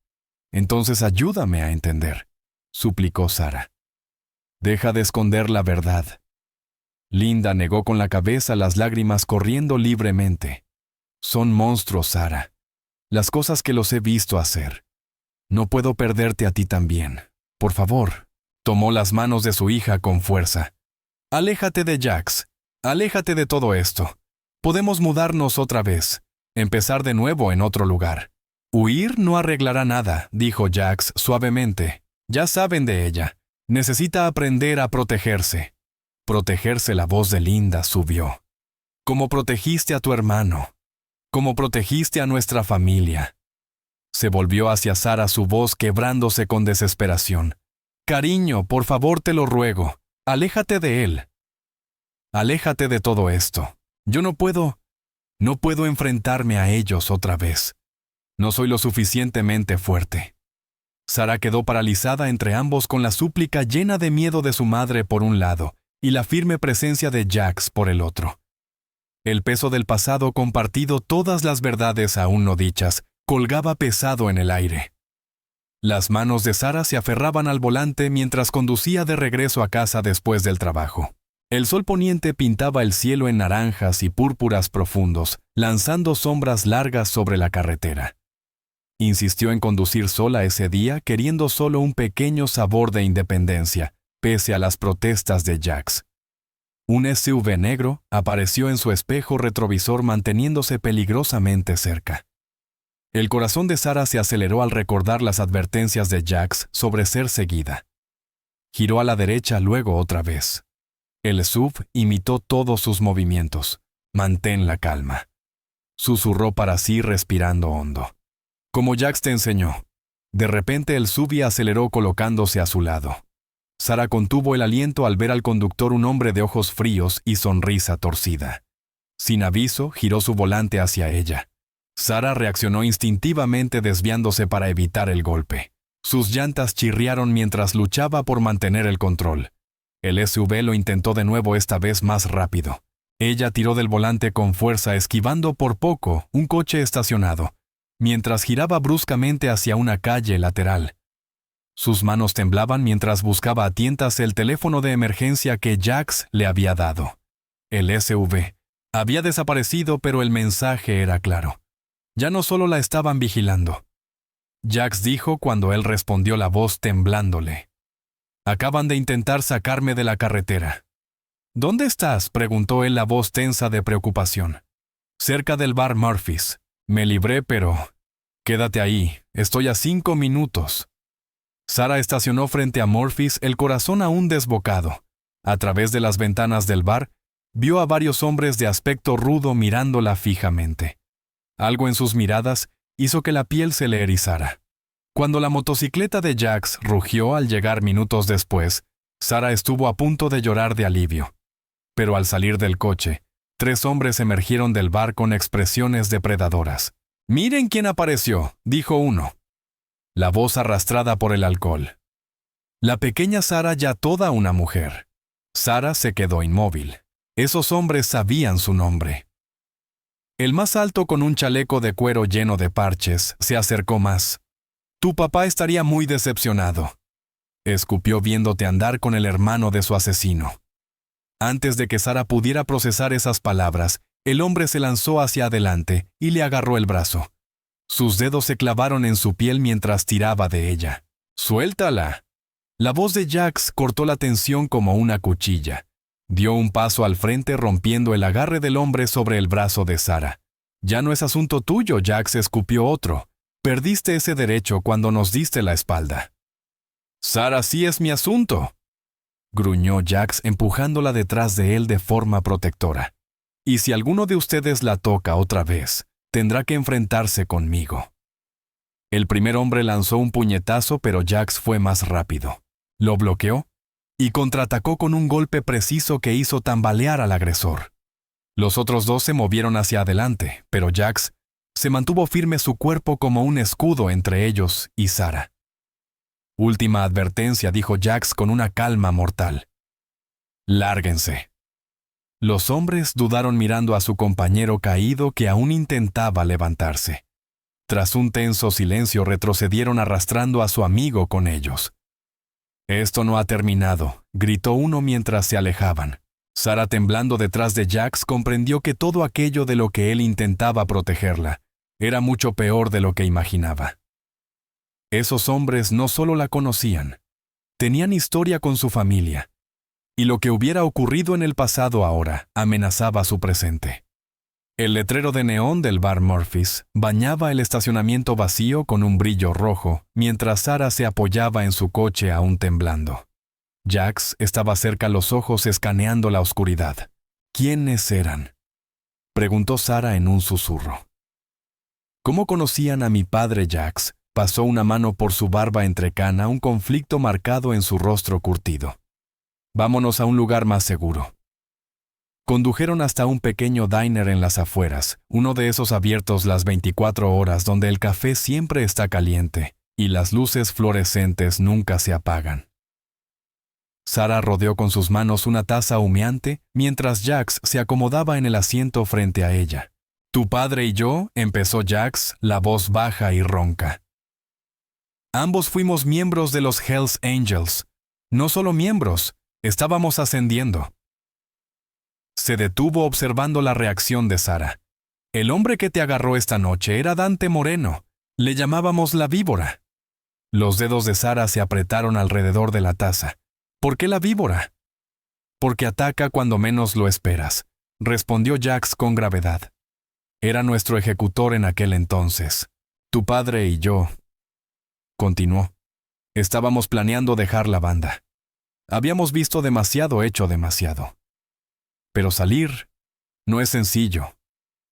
Entonces ayúdame a entender», suplicó Sara. «Deja de esconder la verdad». Linda negó con la cabeza, las lágrimas corriendo libremente. «Son monstruos, Sara. Las cosas que los he visto hacer. No puedo perderte a ti también. Por favor». Tomó las manos de su hija con fuerza. «Aléjate de Jax. Aléjate de todo esto. Podemos mudarnos otra vez. Empezar de nuevo en otro lugar». «Huir no arreglará nada», dijo Jax suavemente. «Ya saben de ella. Necesita aprender a protegerse». Protegerse. La voz de Linda subió. Como protegiste a tu hermano. Como protegiste a nuestra familia. Se volvió hacia Sara, su voz quebrándose con desesperación. Cariño, por favor, te lo ruego. Aléjate de él. Aléjate de todo esto. Yo no puedo enfrentarme a ellos otra vez. No soy lo suficientemente fuerte. Sara quedó paralizada entre ambos, con la súplica llena de miedo de su madre por un lado y la firme presencia de Jax por el otro. El peso del pasado compartido, todas las verdades aún no dichas, colgaba pesado en el aire. Las manos de Sara se aferraban al volante mientras conducía de regreso a casa después del trabajo. El sol poniente pintaba el cielo en naranjas y púrpuras profundos, lanzando sombras largas sobre la carretera. Insistió en conducir sola ese día, queriendo solo un pequeño sabor de independencia, pese a las protestas de Jax. Un SUV negro apareció en su espejo retrovisor, manteniéndose peligrosamente cerca. El corazón de Sara se aceleró al recordar las advertencias de Jax sobre ser seguida. Giró a la derecha, luego otra vez. El SUV imitó todos sus movimientos. Mantén la calma. Susurró para sí, respirando hondo. Como Jax te enseñó. De repente el SUV aceleró, colocándose a su lado. Sara contuvo el aliento al ver al conductor, un hombre de ojos fríos y sonrisa torcida. Sin aviso, giró su volante hacia ella. Sara reaccionó instintivamente, desviándose para evitar el golpe. Sus llantas chirriaron mientras luchaba por mantener el control. El SUV lo intentó de nuevo, esta vez más rápido. Ella tiró del volante con fuerza, esquivando por poco un coche estacionado, mientras giraba bruscamente hacia una calle lateral. Sus manos temblaban mientras buscaba a tientas el teléfono de emergencia que Jax le había dado. El SUV había desaparecido, pero el mensaje era claro. Ya no solo la estaban vigilando. Jax dijo cuando él respondió, la voz temblándole. Acaban de intentar sacarme de la carretera. ¿Dónde estás?, preguntó él, la voz tensa de preocupación. Cerca del bar Murphy's. Me libré, pero... Quédate ahí, estoy a 5 minutos. Sara estacionó frente a Murphy's, el corazón aún desbocado. A través de las ventanas del bar, vio a varios hombres de aspecto rudo mirándola fijamente. Algo en sus miradas hizo que la piel se le erizara. Cuando la motocicleta de Jax rugió al llegar minutos después, Sara estuvo a punto de llorar de alivio. Pero al salir del coche, 3 hombres emergieron del bar con expresiones depredadoras. «Miren quién apareció», dijo uno. La voz arrastrada por el alcohol. La pequeña Sara, ya toda una mujer. Sara se quedó inmóvil. Esos hombres sabían su nombre. El más alto, con un chaleco de cuero lleno de parches, se acercó más. «Tu papá estaría muy decepcionado», escupió, viéndote andar con el hermano de su asesino. Antes de que Sara pudiera procesar esas palabras, el hombre se lanzó hacia adelante y le agarró el brazo. Sus dedos se clavaron en su piel mientras tiraba de ella. «¡Suéltala!». La voz de Jax cortó la tensión como una cuchilla. Dio un paso al frente, rompiendo el agarre del hombre sobre el brazo de Sara. «Ya no es asunto tuyo», Jax escupió otro. «Perdiste ese derecho cuando nos diste la espalda». «Sara, sí es mi asunto», gruñó Jax, empujándola detrás de él de forma protectora. «Y si alguno de ustedes la toca otra vez, tendrá que enfrentarse conmigo». El primer hombre lanzó un puñetazo, pero Jax fue más rápido. Lo bloqueó y contraatacó con un golpe preciso que hizo tambalear al agresor. Los otros 2 se movieron hacia adelante, pero Jax se mantuvo firme, su cuerpo como un escudo entre ellos y Sara. «Última advertencia», dijo Jax con una calma mortal. «Lárguense». Los hombres dudaron, mirando a su compañero caído que aún intentaba levantarse. Tras un tenso silencio, retrocedieron arrastrando a su amigo con ellos. «Esto no ha terminado», gritó uno mientras se alejaban. Sara, temblando detrás de Jax, comprendió que todo aquello de lo que él intentaba protegerla era mucho peor de lo que imaginaba. Esos hombres no solo la conocían, tenían historia con su familia, y lo que hubiera ocurrido en el pasado ahora amenazaba su presente. El letrero de neón del bar Murphy's bañaba el estacionamiento vacío con un brillo rojo, mientras Sara se apoyaba en su coche aún temblando. Jax estaba cerca, los ojos escaneando la oscuridad. ¿Quiénes eran?, preguntó Sara en un susurro. ¿Cómo conocían a mi padre? Jax pasó una mano por su barba entrecana, un conflicto marcado en su rostro curtido. Vámonos a un lugar más seguro. Condujeron hasta un pequeño diner en las afueras, uno de esos abiertos las 24 horas donde el café siempre está caliente y las luces fluorescentes nunca se apagan. Sara rodeó con sus manos una taza humeante mientras Jax se acomodaba en el asiento frente a ella. «Tu padre y yo», empezó Jax, la voz baja y ronca. «Ambos fuimos miembros de los Hells Angels. No solo miembros, estábamos ascendiendo». Se detuvo observando la reacción de Sara. «El hombre que te agarró esta noche era Dante Moreno. Le llamábamos la víbora». Los dedos de Sara se apretaron alrededor de la taza. «¿Por qué la víbora?» «Porque ataca cuando menos lo esperas», respondió Jax con gravedad. «Era nuestro ejecutor en aquel entonces. Tu padre y yo», continuó, «estábamos planeando dejar la banda. Habíamos visto demasiado, hecho demasiado. Pero salir no es sencillo,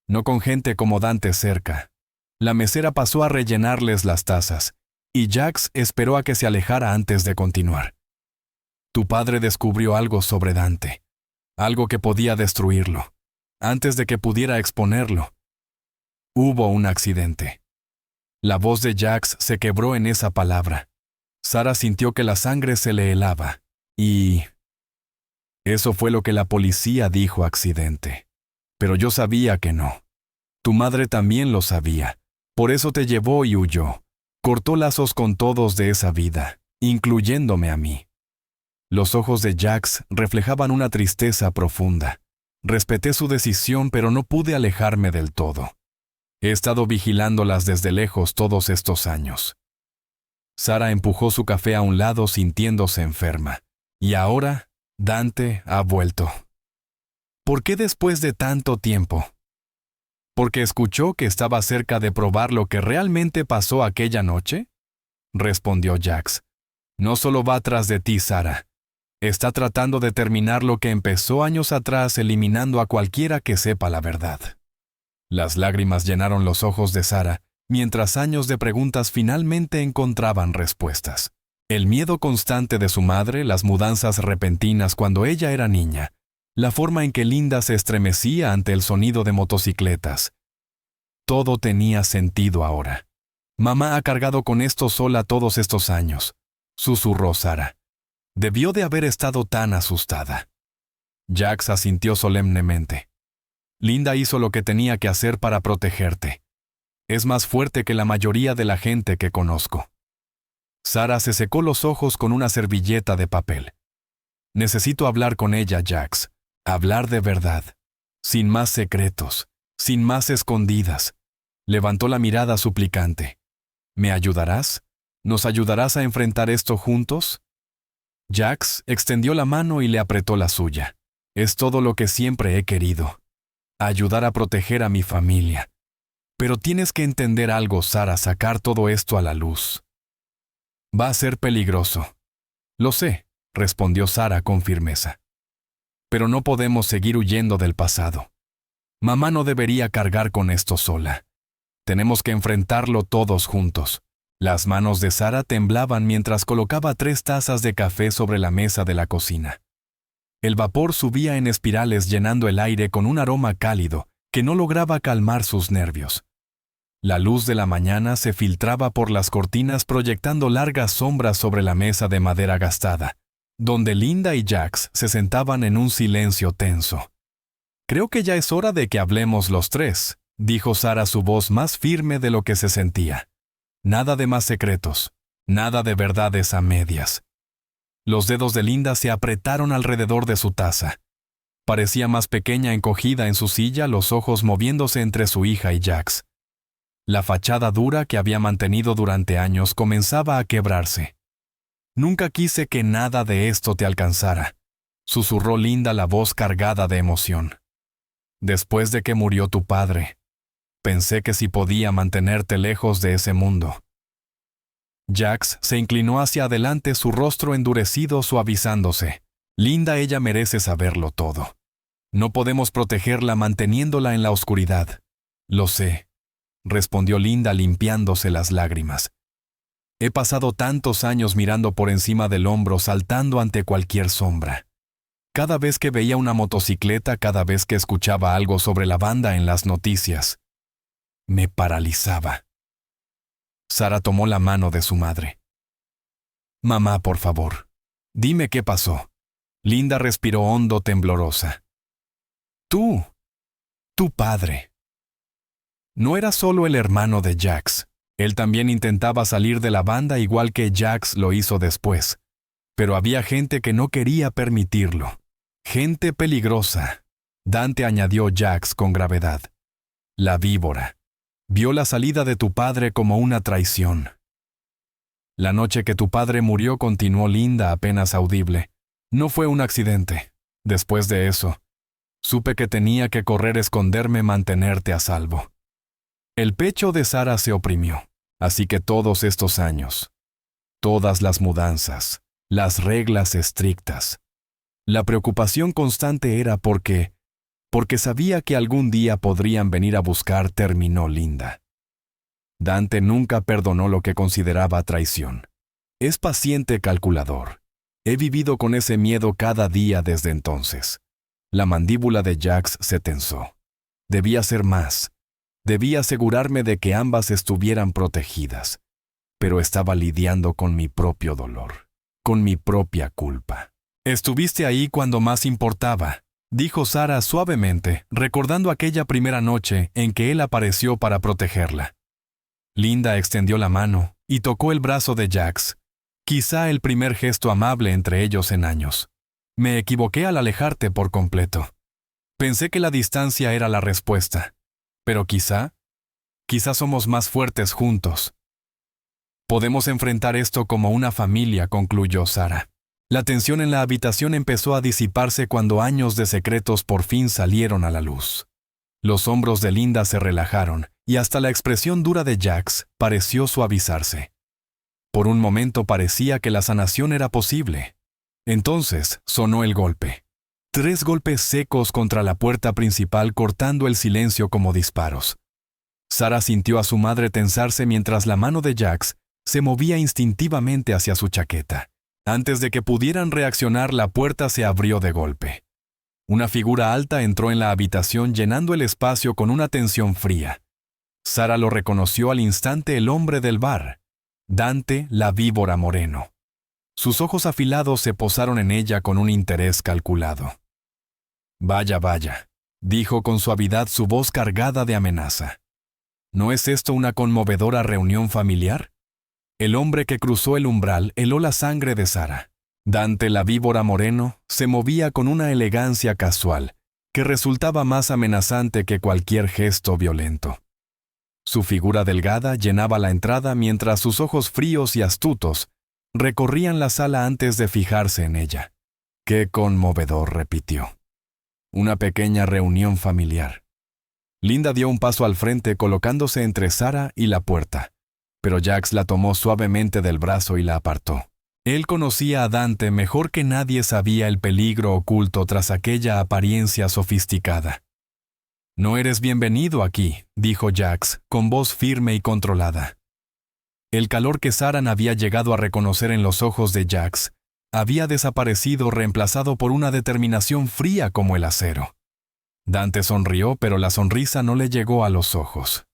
no con gente como Dante cerca». La mesera pasó a rellenarles las tazas, y Jax esperó a que se alejara antes de continuar. «Tu padre descubrió algo sobre Dante, algo que podía destruirlo, antes de que pudiera exponerlo. Hubo un accidente». La voz de Jax se quebró en esa palabra. Sara sintió que la sangre se le helaba, y... «Eso fue lo que la policía dijo, accidente. Pero yo sabía que no. Tu madre también lo sabía. Por eso te llevó y huyó. Cortó lazos con todos de esa vida, incluyéndome a mí». Los ojos de Jax reflejaban una tristeza profunda. Respeté su decisión, pero no pude alejarme del todo. He estado vigilándolas desde lejos todos estos años. Sara empujó su café a un lado sintiéndose enferma. Y ahora, Dante ha vuelto. ¿Por qué después de tanto tiempo? ¿Porque escuchó que estaba cerca de probar lo que realmente pasó aquella noche?, respondió Jax. No solo va tras de ti, Sara. Está tratando de terminar lo que empezó años atrás, eliminando a cualquiera que sepa la verdad. Las lágrimas llenaron los ojos de Sara, mientras años de preguntas finalmente encontraban respuestas. El miedo constante de su madre, las mudanzas repentinas cuando ella era niña, la forma en que Linda se estremecía ante el sonido de motocicletas. Todo tenía sentido ahora. «Mamá ha cargado con esto sola todos estos años», susurró Sara. Debió de haber estado tan asustada. Jax asintió solemnemente. «Linda hizo lo que tenía que hacer para protegerte. Es más fuerte que la mayoría de la gente que conozco». Sara se secó los ojos con una servilleta de papel. «Necesito hablar con ella, Jax. Hablar de verdad. Sin más secretos. Sin más escondidas». Levantó la mirada suplicante. «¿Me ayudarás? ¿Nos ayudarás a enfrentar esto juntos?» Jax extendió la mano y le apretó la suya. «Es todo lo que siempre he querido. Ayudar a proteger a mi familia. Pero tienes que entender algo, Sara, sacar todo esto a la luz. Va a ser peligroso». «Lo sé», respondió Sara con firmeza. «Pero no podemos seguir huyendo del pasado. Mamá no debería cargar con esto sola. Tenemos que enfrentarlo todos juntos». Las manos de Sara temblaban mientras colocaba 3 tazas de café sobre la mesa de la cocina. El vapor subía en espirales llenando el aire con un aroma cálido que no lograba calmar sus nervios. La luz de la mañana se filtraba por las cortinas proyectando largas sombras sobre la mesa de madera gastada, donde Linda y Jax se sentaban en un silencio tenso. «Creo que ya es hora de que hablemos los tres», dijo Sara, su voz más firme de lo que se sentía. «Nada de más secretos, nada de verdades a medias». Los dedos de Linda se apretaron alrededor de su taza. Parecía más pequeña encogida en su silla, los ojos moviéndose entre su hija y Jax. La fachada dura que había mantenido durante años comenzaba a quebrarse. «Nunca quise que nada de esto te alcanzara», susurró Linda, la voz cargada de emoción. «Después de que murió tu padre, pensé que si podía mantenerte lejos de ese mundo». Jax se inclinó hacia adelante, su rostro endurecido suavizándose. Linda, ella merece saberlo todo. No podemos protegerla manteniéndola en la oscuridad. Lo sé, respondió Linda limpiándose las lágrimas. He pasado tantos años mirando por encima del hombro, saltando ante cualquier sombra. Cada vez que veía una motocicleta, cada vez que escuchaba algo sobre la banda en las noticias, me paralizaba. Sara tomó la mano de su madre. Mamá, por favor, dime qué pasó. Linda respiró hondo, temblorosa. Tu padre. No era solo el hermano de Jax. Él también intentaba salir de la banda igual que Jax lo hizo después. Pero había gente que no quería permitirlo. Gente peligrosa. Dante, añadió Jax con gravedad. La víbora. Vio la salida de tu padre como una traición. La noche que tu padre murió, continuó Linda apenas audible, no fue un accidente. Después de eso, supe que tenía que correr, esconderme, mantenerte a salvo. El pecho de Sara se oprimió. Así que todos estos años, todas las mudanzas, las reglas estrictas, la preocupación constante era porque sabía que algún día podrían venir a buscar, terminó Linda. Dante nunca perdonó lo que consideraba traición. Es paciente, calculador. He vivido con ese miedo cada día desde entonces. La mandíbula de Jax se tensó. Debía hacer más. Debía asegurarme de que ambas estuvieran protegidas. Pero estaba lidiando con mi propio dolor, con mi propia culpa. Estuviste ahí cuando más importaba, dijo Sara suavemente, recordando aquella primera noche en que él apareció para protegerla. Linda extendió la mano y tocó el brazo de Jax, quizá el primer gesto amable entre ellos en años. Me equivoqué al alejarte por completo. Pensé que la distancia era la respuesta, pero quizá somos más fuertes juntos. Podemos enfrentar esto como una familia, concluyó Sara. La tensión en la habitación empezó a disiparse cuando años de secretos por fin salieron a la luz. Los hombros de Linda se relajaron y hasta la expresión dura de Jax pareció suavizarse. Por un momento parecía que la sanación era posible. Entonces sonó el golpe. 3 golpes secos contra la puerta principal, cortando el silencio como disparos. Sara sintió a su madre tensarse mientras la mano de Jax se movía instintivamente hacia su chaqueta. Antes de que pudieran reaccionar, la puerta se abrió de golpe. Una figura alta entró en la habitación, llenando el espacio con una tensión fría. Sara lo reconoció al instante, el hombre del bar, Dante, la víbora Moreno. Sus ojos afilados se posaron en ella con un interés calculado. Vaya, dijo con suavidad, su voz cargada de amenaza. ¿No es esto una conmovedora reunión familiar? El hombre que cruzó el umbral heló la sangre de Sara. Dante, la víbora Moreno, se movía con una elegancia casual que resultaba más amenazante que cualquier gesto violento. Su figura delgada llenaba la entrada mientras sus ojos fríos y astutos recorrían la sala antes de fijarse en ella. ¡Qué conmovedor!, repitió. Una pequeña reunión familiar. Linda dio un paso al frente, colocándose entre Sara y la puerta, pero Jax la tomó suavemente del brazo y la apartó. Él conocía a Dante mejor que nadie, sabía el peligro oculto tras aquella apariencia sofisticada. No eres bienvenido aquí, dijo Jax, con voz firme y controlada. El calor que Sara había llegado a reconocer en los ojos de Jax había desaparecido, reemplazado por una determinación fría como el acero. Dante sonrió, pero la sonrisa no le llegó a los ojos.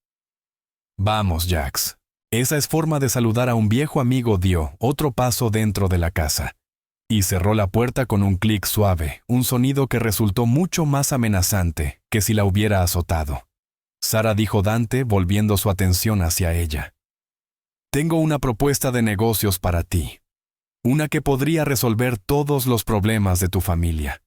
Vamos, Jax. Esa es forma de saludar a un viejo amigo. Dio otro paso dentro de la casa y cerró la puerta con un clic suave, un sonido que resultó mucho más amenazante que si la hubiera azotado. Sara, dijo Dante, volviendo su atención hacia ella. Tengo una propuesta de negocios para ti. Una que podría resolver todos los problemas de tu familia.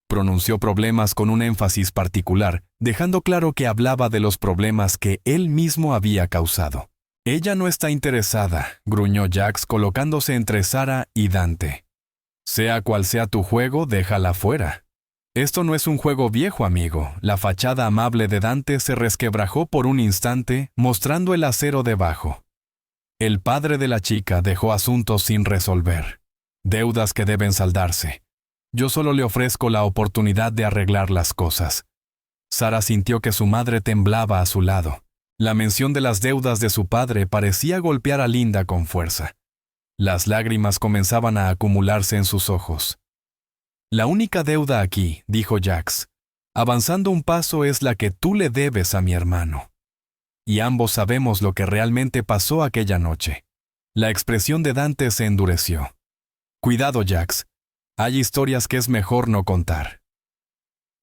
Pronunció problemas con un énfasis particular, dejando claro que hablaba de los problemas que él mismo había causado. Ella no está interesada, gruñó Jax, colocándose entre Sara y Dante. Sea cual sea tu juego, déjala fuera. Esto no es un juego viejo, amigo. La fachada amable de Dante se resquebrajó por un instante, mostrando el acero debajo. El padre de la chica dejó asuntos sin resolver, deudas que deben saldarse. Yo solo le ofrezco la oportunidad de arreglar las cosas. Sara sintió que su madre temblaba a su lado. La mención de las deudas de su padre parecía golpear a Linda con fuerza. Las lágrimas comenzaban a acumularse en sus ojos. La única deuda aquí, dijo Jax, avanzando un paso, es la que tú le debes a mi hermano. Y ambos sabemos lo que realmente pasó aquella noche. La expresión de Dante se endureció. Cuidado, Jax. Hay historias que es mejor no contar.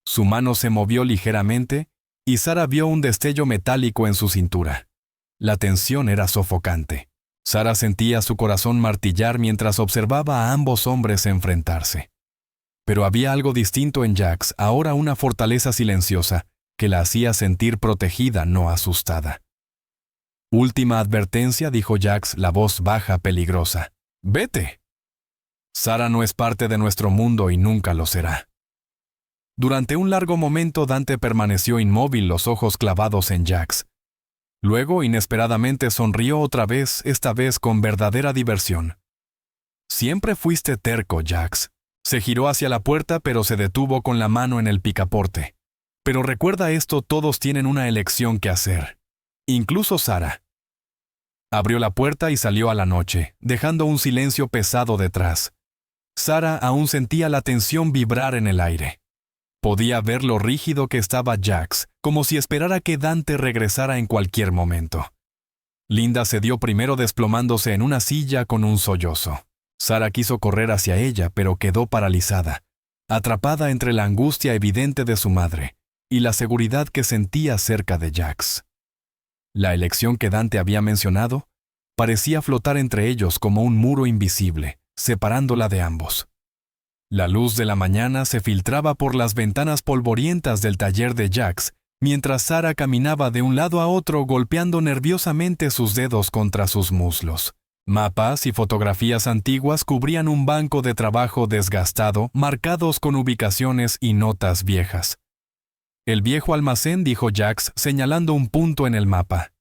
Su mano se movió ligeramente y Sara vio un destello metálico en su cintura. La tensión era sofocante. Sara sentía su corazón martillar mientras observaba a ambos hombres enfrentarse. Pero había algo distinto en Jax, ahora una fortaleza silenciosa, que la hacía sentir protegida, no asustada. Última advertencia, dijo Jax, la voz baja, peligrosa. ¡Vete! Sara no es parte de nuestro mundo y nunca lo será. Durante un largo momento Dante permaneció inmóvil, los ojos clavados en Jax. Luego, inesperadamente, sonrió otra vez, esta vez con verdadera diversión. Siempre fuiste terco, Jax. Se giró hacia la puerta, pero se detuvo con la mano en el picaporte. Pero recuerda esto, todos tienen una elección que hacer. Incluso Sara. Abrió la puerta y salió a la noche, dejando un silencio pesado detrás. Sara aún sentía la tensión vibrar en el aire. Podía ver lo rígido que estaba Jax, como si esperara que Dante regresara en cualquier momento. Linda cedió primero, desplomándose en una silla con un sollozo. Sara quiso correr hacia ella, pero quedó paralizada, atrapada entre la angustia evidente de su madre y la seguridad que sentía cerca de Jax. La elección que Dante había mencionado parecía flotar entre ellos como un muro invisible, separándola de ambos. La luz de la mañana se filtraba por las ventanas polvorientas del taller de Jax, mientras Sara caminaba de un lado a otro golpeando nerviosamente sus dedos contra sus muslos. Mapas y fotografías antiguas cubrían un banco de trabajo desgastado, marcados con ubicaciones y notas viejas. El viejo almacén, dijo Jax, señalando un punto en el mapa.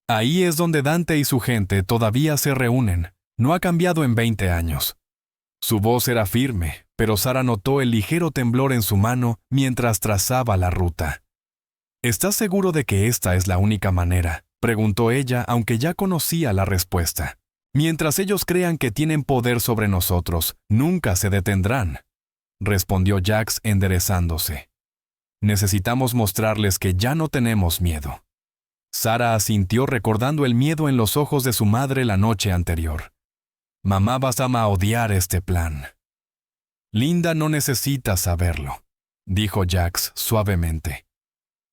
Ahí es donde Dante y su gente todavía se reúnen. No ha cambiado en 20 años. Su voz era firme, pero Sara notó el ligero temblor en su mano mientras trazaba la ruta. ¿Estás seguro de que esta es la única manera?, preguntó ella, aunque ya conocía la respuesta. Mientras ellos crean que tienen poder sobre nosotros, nunca se detendrán, respondió Jax enderezándose. Necesitamos mostrarles que ya no tenemos miedo. Sara asintió, recordando el miedo en los ojos de su madre la noche anterior. Mamá, vas a odiar este plan. Linda no necesita saberlo, dijo Jax suavemente.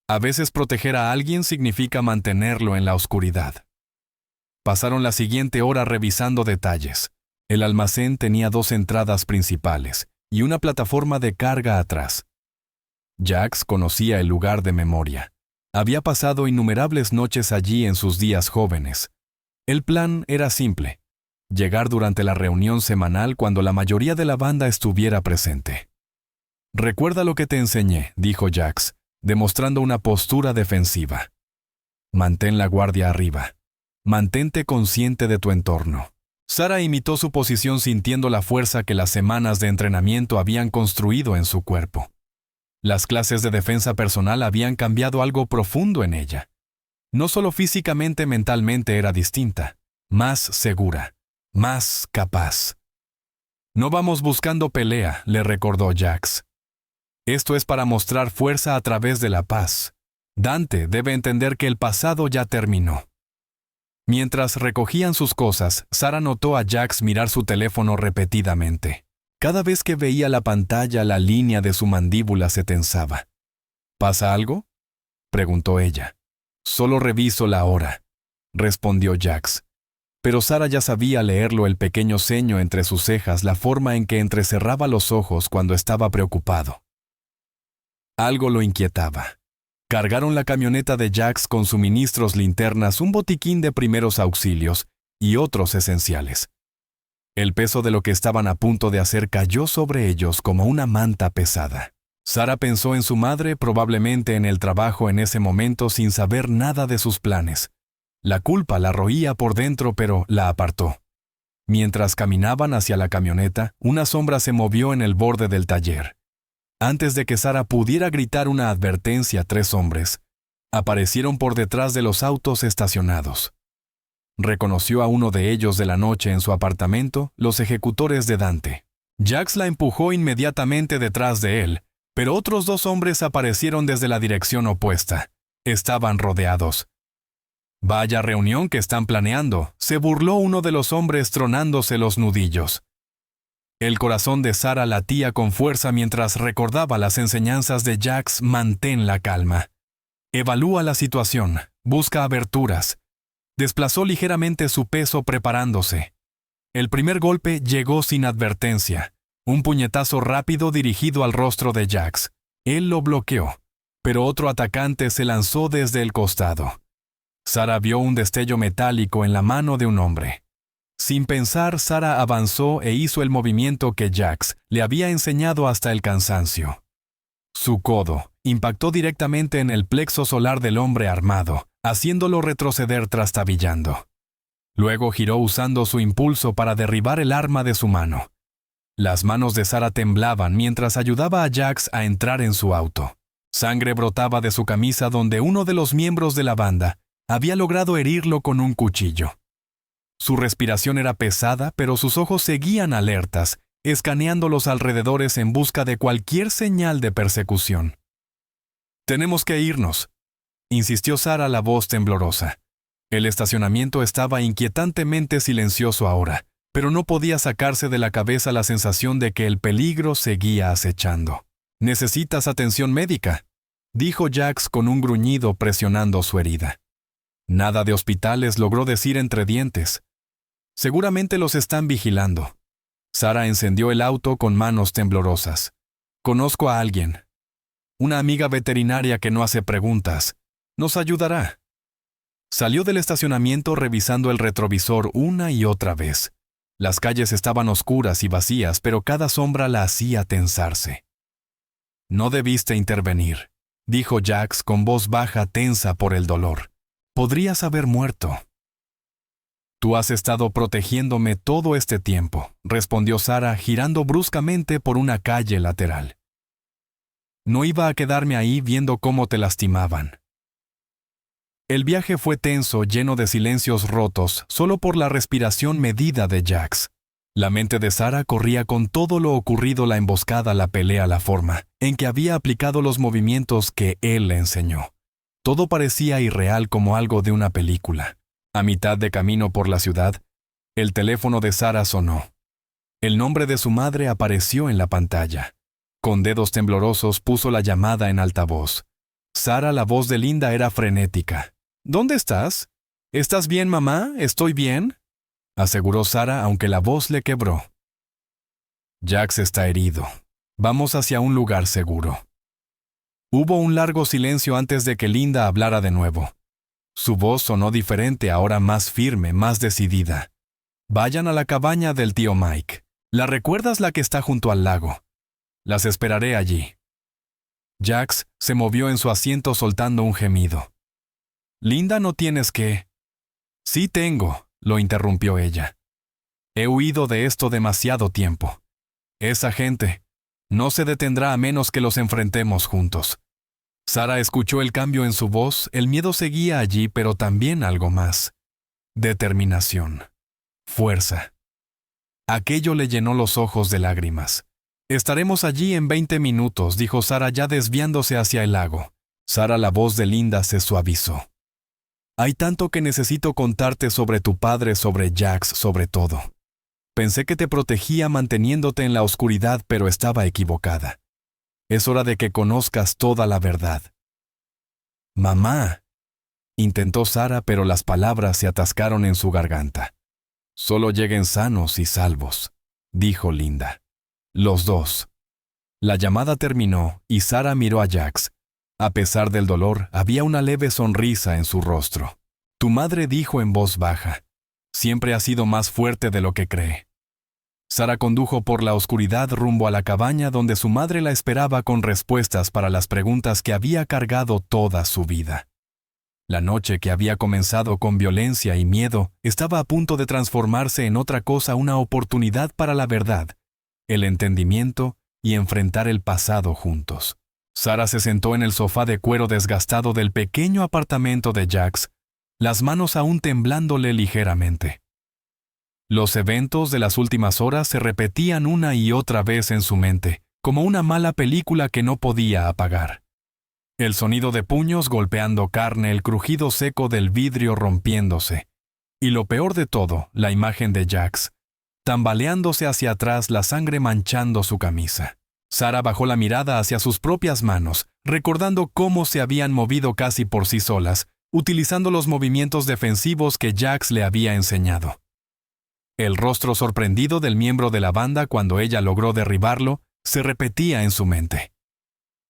A veces proteger a alguien significa mantenerlo en la oscuridad. Pasaron la siguiente hora revisando detalles. El almacén tenía 2 entradas principales y una plataforma de carga atrás. Jax conocía el lugar de memoria. Había pasado innumerables noches allí en sus días jóvenes. El plan era simple: llegar durante la reunión semanal cuando la mayoría de la banda estuviera presente. «Recuerda lo que te enseñé», dijo Jax, demostrando una postura defensiva. «Mantén la guardia arriba. Mantente consciente de tu entorno». Sara imitó su posición, sintiendo la fuerza que las semanas de entrenamiento habían construido en su cuerpo. Las clases de defensa personal habían cambiado algo profundo en ella. No solo físicamente, mentalmente era distinta, más segura, más capaz. «No vamos buscando pelea», le recordó Jax. «Esto es para mostrar fuerza a través de la paz. Dante debe entender que el pasado ya terminó». Mientras recogían sus cosas, Sara notó a Jax mirar su teléfono repetidamente. Cada vez que veía la pantalla, la línea de su mandíbula se tensaba. «¿Pasa algo?», preguntó ella. «Solo reviso la hora», respondió Jax. Pero Sara ya sabía leerlo, el pequeño ceño entre sus cejas, la forma en que entrecerraba los ojos cuando estaba preocupado. Algo lo inquietaba. Cargaron la camioneta de Jax con suministros, linternas, un botiquín de primeros auxilios y otros esenciales. El peso de lo que estaban a punto de hacer cayó sobre ellos como una manta pesada. Sara pensó en su madre, probablemente en el trabajo en ese momento, sin saber nada de sus planes. La culpa la roía por dentro, pero la apartó. Mientras caminaban hacia la camioneta, una sombra se movió en el borde del taller. Antes de que Sara pudiera gritar una advertencia, 3 hombres aparecieron por detrás de los autos estacionados. Reconoció a uno de ellos de la noche en su apartamento, los ejecutores de Dante. Jax la empujó inmediatamente detrás de él, pero otros 2 hombres aparecieron desde la dirección opuesta. Estaban rodeados. «Vaya reunión que están planeando», se burló uno de los hombres tronándose los nudillos. El corazón de Sara latía con fuerza mientras recordaba las enseñanzas de Jax. Mantén la calma. Evalúa la situación, busca aberturas. Desplazó ligeramente su peso preparándose. El primer golpe llegó sin advertencia. Un puñetazo rápido dirigido al rostro de Jax. Él lo bloqueó, pero otro atacante se lanzó desde el costado. Sara vio un destello metálico en la mano de un hombre. Sin pensar, Sara avanzó e hizo el movimiento que Jax le había enseñado hasta el cansancio. Su codo impactó directamente en el plexo solar del hombre armado, haciéndolo retroceder trastabillando. Luego giró usando su impulso para derribar el arma de su mano. Las manos de Sara temblaban mientras ayudaba a Jax a entrar en su auto. Sangre brotaba de su camisa donde uno de los miembros de la banda había logrado herirlo con un cuchillo. Su respiración era pesada, pero sus ojos seguían alertas, escaneando los alrededores en busca de cualquier señal de persecución. «Tenemos que irnos», insistió Sara, la voz temblorosa. El estacionamiento estaba inquietantemente silencioso ahora, pero no podía sacarse de la cabeza la sensación de que el peligro seguía acechando. «Necesitas atención médica», dijo Jax con un gruñido presionando su herida. «Nada de hospitales», logró decir entre dientes. «Seguramente los están vigilando». Sara encendió el auto con manos temblorosas. «Conozco a alguien. Una amiga veterinaria que no hace preguntas. Nos ayudará». Salió del estacionamiento revisando el retrovisor una y otra vez. Las calles estaban oscuras y vacías, pero cada sombra la hacía tensarse. «No debiste intervenir», dijo Jax con voz baja, tensa por el dolor. «Podrías haber muerto». «Tú has estado protegiéndome todo este tiempo», respondió Sara, girando bruscamente por una calle lateral. «No iba a quedarme ahí viendo cómo te lastimaban». El viaje fue tenso, lleno de silencios rotos, solo por la respiración medida de Jax. La mente de Sara corría con todo lo ocurrido, la emboscada, la pelea, la forma en que había aplicado los movimientos que él le enseñó. Todo parecía irreal, como algo de una película. A mitad de camino por la ciudad, el teléfono de Sara sonó. El nombre de su madre apareció en la pantalla. Con dedos temblorosos puso la llamada en altavoz. Sara, la voz de Linda era frenética. «¿Dónde estás? ¿Estás bien, mamá? ¿Estoy bien?», aseguró Sara, aunque la voz le quebró. «Jax está herido. Vamos hacia un lugar seguro». Hubo un largo silencio antes de que Linda hablara de nuevo. Su voz sonó diferente, ahora más firme, más decidida. «Vayan a la cabaña del tío Mike. ¿La recuerdas, la que está junto al lago? Las esperaré allí». Jax se movió en su asiento soltando un gemido. «Linda, no tienes que». «Sí tengo», lo interrumpió ella. «He huido de esto demasiado tiempo. Esa gente no se detendrá a menos que los enfrentemos juntos». Sara escuchó el cambio en su voz, el miedo seguía allí, pero también algo más. Determinación. Fuerza. Aquello le llenó los ojos de lágrimas. «Estaremos allí en 20 minutos», dijo Sara, ya desviándose hacia el lago. Sara, la voz de Linda se suavizó. «Hay tanto que necesito contarte sobre tu padre, sobre Jax, sobre todo. Pensé que te protegía manteniéndote en la oscuridad, pero estaba equivocada. Es hora de que conozcas toda la verdad». «Mamá», intentó Sara, pero las palabras se atascaron en su garganta. «Solo lleguen sanos y salvos», dijo Linda. «Los dos». La llamada terminó y Sara miró a Jax. A pesar del dolor, había una leve sonrisa en su rostro. «Tu madre», dijo en voz baja, «siempre ha sido más fuerte de lo que cree». Sara condujo por la oscuridad rumbo a la cabaña donde su madre la esperaba con respuestas para las preguntas que había cargado toda su vida. La noche que había comenzado con violencia y miedo estaba a punto de transformarse en otra cosa, una oportunidad para la verdad, el entendimiento y enfrentar el pasado juntos. Sara se sentó en el sofá de cuero desgastado del pequeño apartamento de Jax, las manos aún temblándole ligeramente. Los eventos de las últimas horas se repetían una y otra vez en su mente, como una mala película que no podía apagar. El sonido de puños golpeando carne, el crujido seco del vidrio rompiéndose. Y lo peor de todo, la imagen de Jax, tambaleándose hacia atrás, la sangre manchando su camisa. Sara bajó la mirada hacia sus propias manos, recordando cómo se habían movido casi por sí solas, utilizando los movimientos defensivos que Jax le había enseñado. El rostro sorprendido del miembro de la banda cuando ella logró derribarlo se repetía en su mente.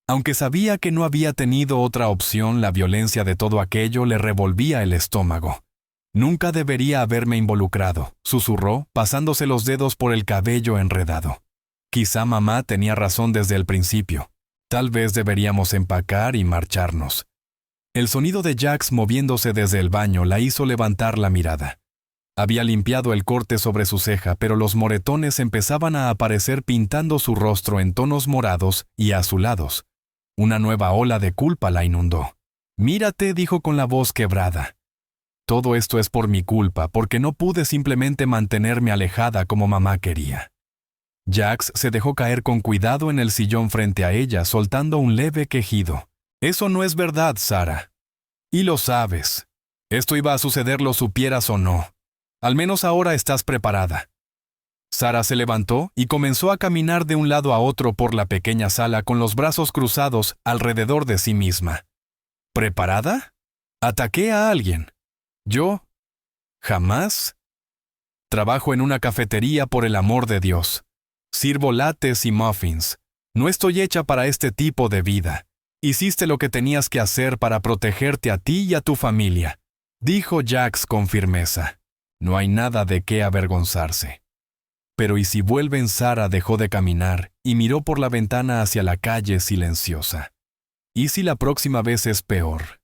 Aunque sabía que no había tenido otra opción, la violencia de todo aquello le revolvía el estómago. «Nunca debería haberme involucrado», susurró, pasándose los dedos por el cabello enredado. Quizá mamá tenía razón desde el principio. Tal vez deberíamos empacar y marcharnos. El sonido de Jax moviéndose desde el baño la hizo levantar la mirada. Había limpiado el corte sobre su ceja, pero los moretones empezaban a aparecer pintando su rostro en tonos morados y azulados. Una nueva ola de culpa la inundó. «Mírate», dijo con la voz quebrada. «Todo esto es por mi culpa, porque no pude simplemente mantenerme alejada como mamá quería». Jax se dejó caer con cuidado en el sillón frente a ella, soltando un leve quejido. «Eso no es verdad, Sara. Y lo sabes. Esto iba a suceder, lo supieras o no. Al menos ahora estás preparada». Sara se levantó y comenzó a caminar de un lado a otro por la pequeña sala con los brazos cruzados alrededor de sí misma. ¿Preparada? ¿Ataqué a alguien? ¿Yo? ¿Jamás? Trabajo en una cafetería, por el amor de Dios. Sirvo lattes y muffins. No estoy hecha para este tipo de vida. Hiciste lo que tenías que hacer para protegerte a ti y a tu familia, dijo Jax con firmeza. No hay nada de qué avergonzarse. Pero ¿y si vuelven? Sara dejó de caminar y miró por la ventana hacia la calle silenciosa. ¿Y si la próxima vez es peor?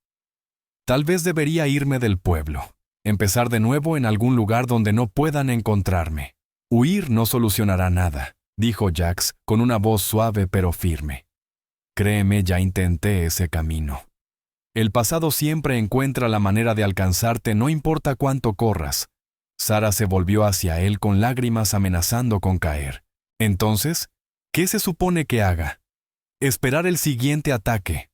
Tal vez debería irme del pueblo, empezar de nuevo en algún lugar donde no puedan encontrarme. Huir no solucionará nada, dijo Jax con una voz suave pero firme. Créeme, ya intenté ese camino. El pasado siempre encuentra la manera de alcanzarte, no importa cuánto corras. Sara se volvió hacia él con lágrimas amenazando con caer. Entonces, ¿qué se supone que haga? Esperar el siguiente ataque.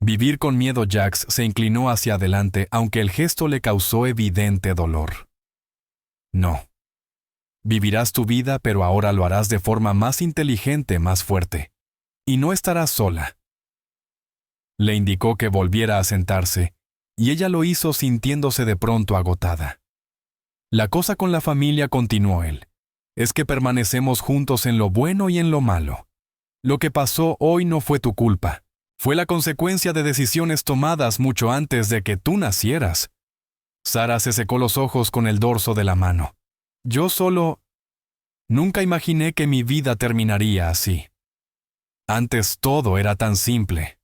Vivir con miedo. Jax se inclinó hacia adelante, aunque el gesto le causó evidente dolor. No. Vivirás tu vida, pero ahora lo harás de forma más inteligente, más fuerte. Y no estarás sola. Le indicó que volviera a sentarse, y ella lo hizo sintiéndose de pronto agotada. La cosa con la familia, continuó él, es que permanecemos juntos en lo bueno y en lo malo. Lo que pasó hoy no fue tu culpa. Fue la consecuencia de decisiones tomadas mucho antes de que tú nacieras. Sara se secó los ojos con el dorso de la mano. Nunca imaginé que mi vida terminaría así. Antes todo era tan simple.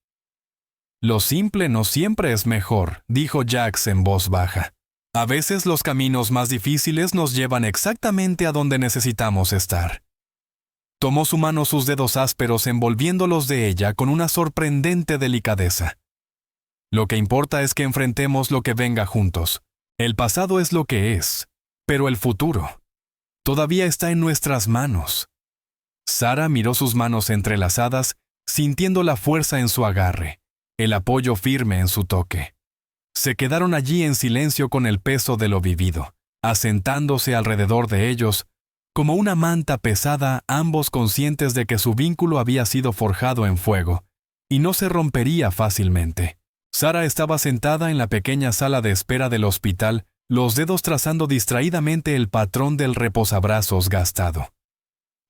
Lo simple no siempre es mejor, dijo Jax en voz baja. A veces los caminos más difíciles nos llevan exactamente a donde necesitamos estar. Tomó su mano, sus dedos ásperos envolviéndolos de ella con una sorprendente delicadeza. Lo que importa es que enfrentemos lo que venga juntos. El pasado es lo que es, pero el futuro todavía está en nuestras manos. Sara miró sus manos entrelazadas, sintiendo la fuerza en su agarre, el apoyo firme en su toque. Se quedaron allí en silencio con el peso de lo vivido, asentándose alrededor de ellos, como una manta pesada, ambos conscientes de que su vínculo había sido forjado en fuego, y no se rompería fácilmente. Sara estaba sentada en la pequeña sala de espera del hospital, los dedos trazando distraídamente el patrón del reposabrazos gastado.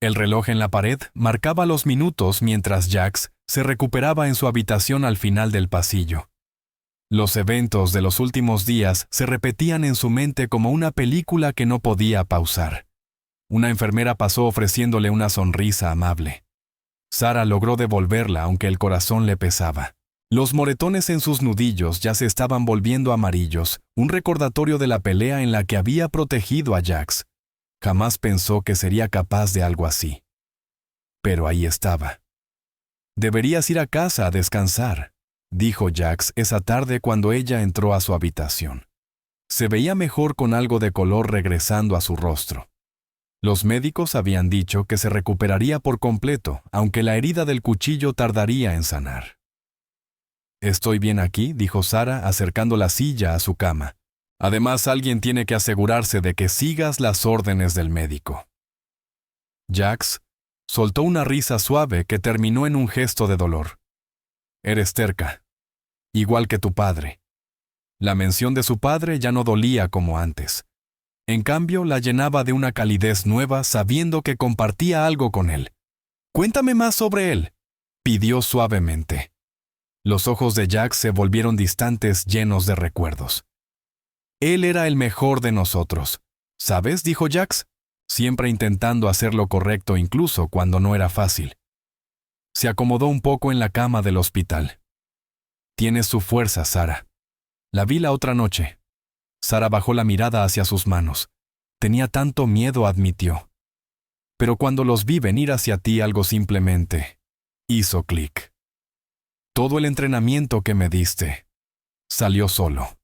El reloj en la pared marcaba los minutos mientras Jax se recuperaba en su habitación al final del pasillo. Los eventos de los últimos días se repetían en su mente como una película que no podía pausar. Una enfermera pasó ofreciéndole una sonrisa amable. Sara logró devolverla aunque el corazón le pesaba. Los moretones en sus nudillos ya se estaban volviendo amarillos, un recordatorio de la pelea en la que había protegido a Jax. Jamás pensó que sería capaz de algo así. Pero ahí estaba. «Deberías ir a casa a descansar», dijo Jax esa tarde cuando ella entró a su habitación. Se veía mejor con algo de color regresando a su rostro. Los médicos habían dicho que se recuperaría por completo, aunque la herida del cuchillo tardaría en sanar. «Estoy bien aquí», dijo Sara, acercando la silla a su cama. «Además, alguien tiene que asegurarse de que sigas las órdenes del médico». Jax soltó una risa suave que terminó en un gesto de dolor. «Eres terca, igual que tu padre». La mención de su padre ya no dolía como antes. En cambio, la llenaba de una calidez nueva sabiendo que compartía algo con él. «Cuéntame más sobre él», pidió suavemente. Los ojos de Jax se volvieron distantes, llenos de recuerdos. «Él era el mejor de nosotros. ¿Sabes?», dijo Jax, siempre intentando hacer lo correcto incluso cuando no era fácil. Se acomodó un poco en la cama del hospital. «Tienes su fuerza, Sara. La vi la otra noche». Sara bajó la mirada hacia sus manos. «Tenía tanto miedo», admitió. «Pero cuando los vi venir hacia ti, algo simplemente hizo clic. Todo el entrenamiento que me diste salió solo».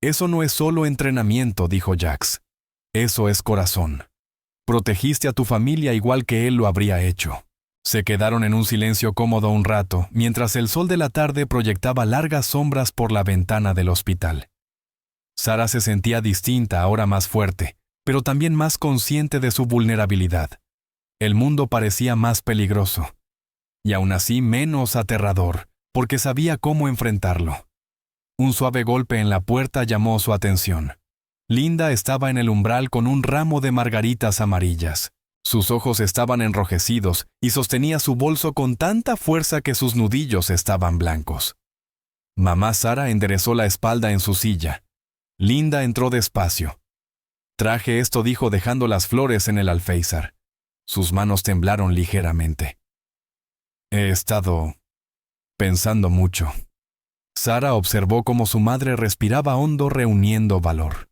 «Eso no es solo entrenamiento», dijo Jax. «Eso es corazón. Protegiste a tu familia igual que él lo habría hecho». Se quedaron en un silencio cómodo un rato, mientras el sol de la tarde proyectaba largas sombras por la ventana del hospital. Sara se sentía distinta, ahora más fuerte, pero también más consciente de su vulnerabilidad. El mundo parecía más peligroso, y aún así menos aterrador, porque sabía cómo enfrentarlo. Un suave golpe en la puerta llamó su atención. Linda estaba en el umbral con un ramo de margaritas amarillas. Sus ojos estaban enrojecidos y sostenía su bolso con tanta fuerza que sus nudillos estaban blancos. Mamá Sara enderezó la espalda en su silla. Linda entró despacio. «Traje esto», dijo dejando las flores en el alféizar. Sus manos temblaron ligeramente. «He estado pensando mucho». Sara observó cómo su madre respiraba hondo, reuniendo valor.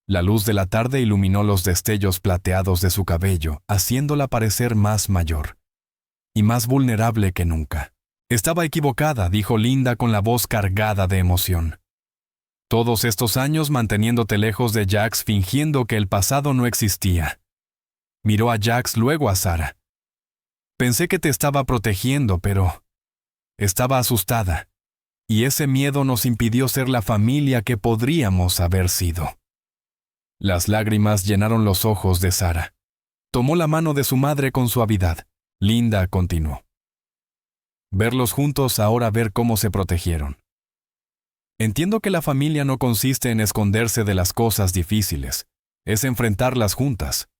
La luz de la tarde iluminó los destellos plateados de su cabello, haciéndola parecer más mayor y más vulnerable que nunca. «Estaba equivocada», dijo Linda con la voz cargada de emoción. «Todos estos años manteniéndote lejos de Jax, fingiendo que el pasado no existía». Miró a Jax, luego a Sara. «Pensé que te estaba protegiendo, pero estaba asustada. Y ese miedo nos impidió ser la familia que podríamos haber sido». Las lágrimas llenaron los ojos de Sara. Tomó la mano de su madre con suavidad. Linda continuó. «Verlos juntos, ahora ver cómo se protegieron. Entiendo que la familia no consiste en esconderse de las cosas difíciles, es enfrentarlas juntas».